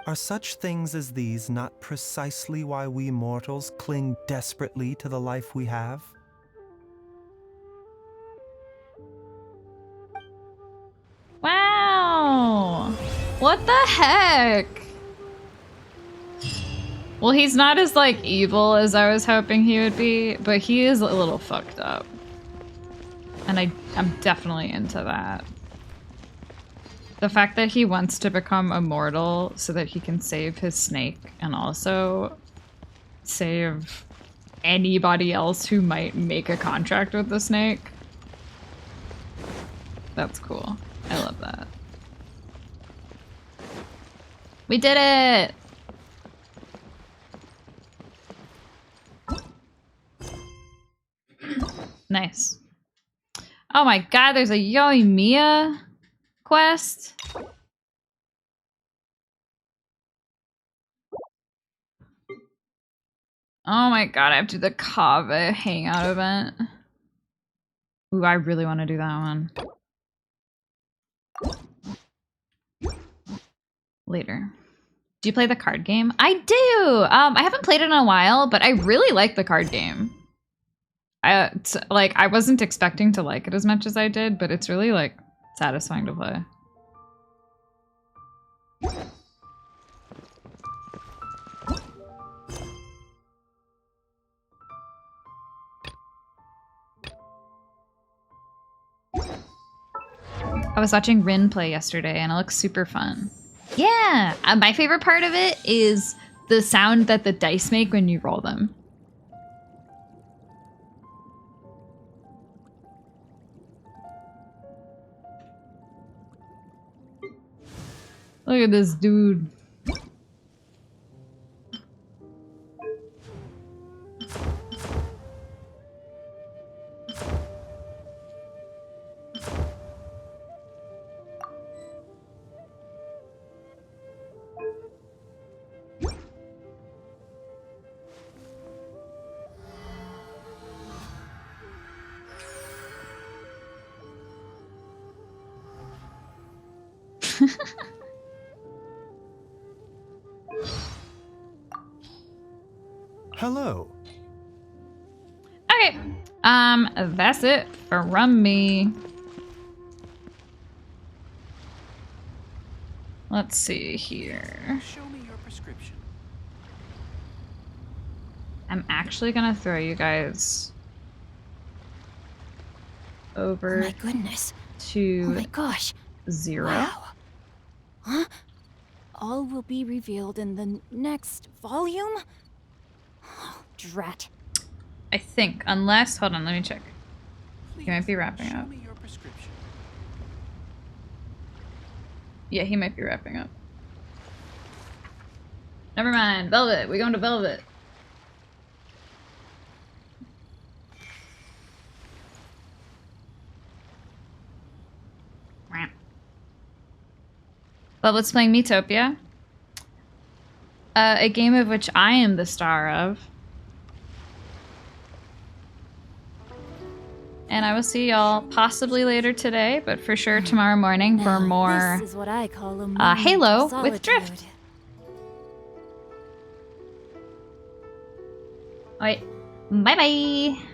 are such things as these not precisely why we mortals cling desperately to the life we have? Wow! What the heck? Well, he's not as, like, evil as I was hoping he would be, but he is a little fucked up. And I'm definitely into that. The fact that he wants to become immortal so that he can save his snake and also save anybody else who might make a contract with the snake. That's cool. I love that. We did it! Nice. Oh my god, there's a Yoimiya quest. Oh my god, I have to do the Kava hangout event. Ooh, I really want to do that one. Later. Do you play the card game? I do! I haven't played it in a while, but I really like the card game. I wasn't expecting to like it as much as I did, but it's really, like, satisfying to play. I was watching Rin play yesterday, and it looks super fun. Yeah, my favorite part of it is the sound that the dice make when you roll them. Look at this dude. Hello. Okay, that's it from me. Let's see here. Show me your prescription. I'm actually gonna throw you guys over Oh my goodness. to Oh my gosh. 0. Wow. Huh? All will be revealed in the next volume? Oh, drat. I think, unless, hold on, let me check. He might be wrapping up. Show me your prescription. Yeah, he might be wrapping up. Never mind, Velvet, we're going to Velvet. Velvet's playing Miitopia, a game of which I am the star of. And I will see y'all possibly later today, but for sure tomorrow morning for more This is what I call a moment Halo of with Drift. solitude. Alright, bye bye.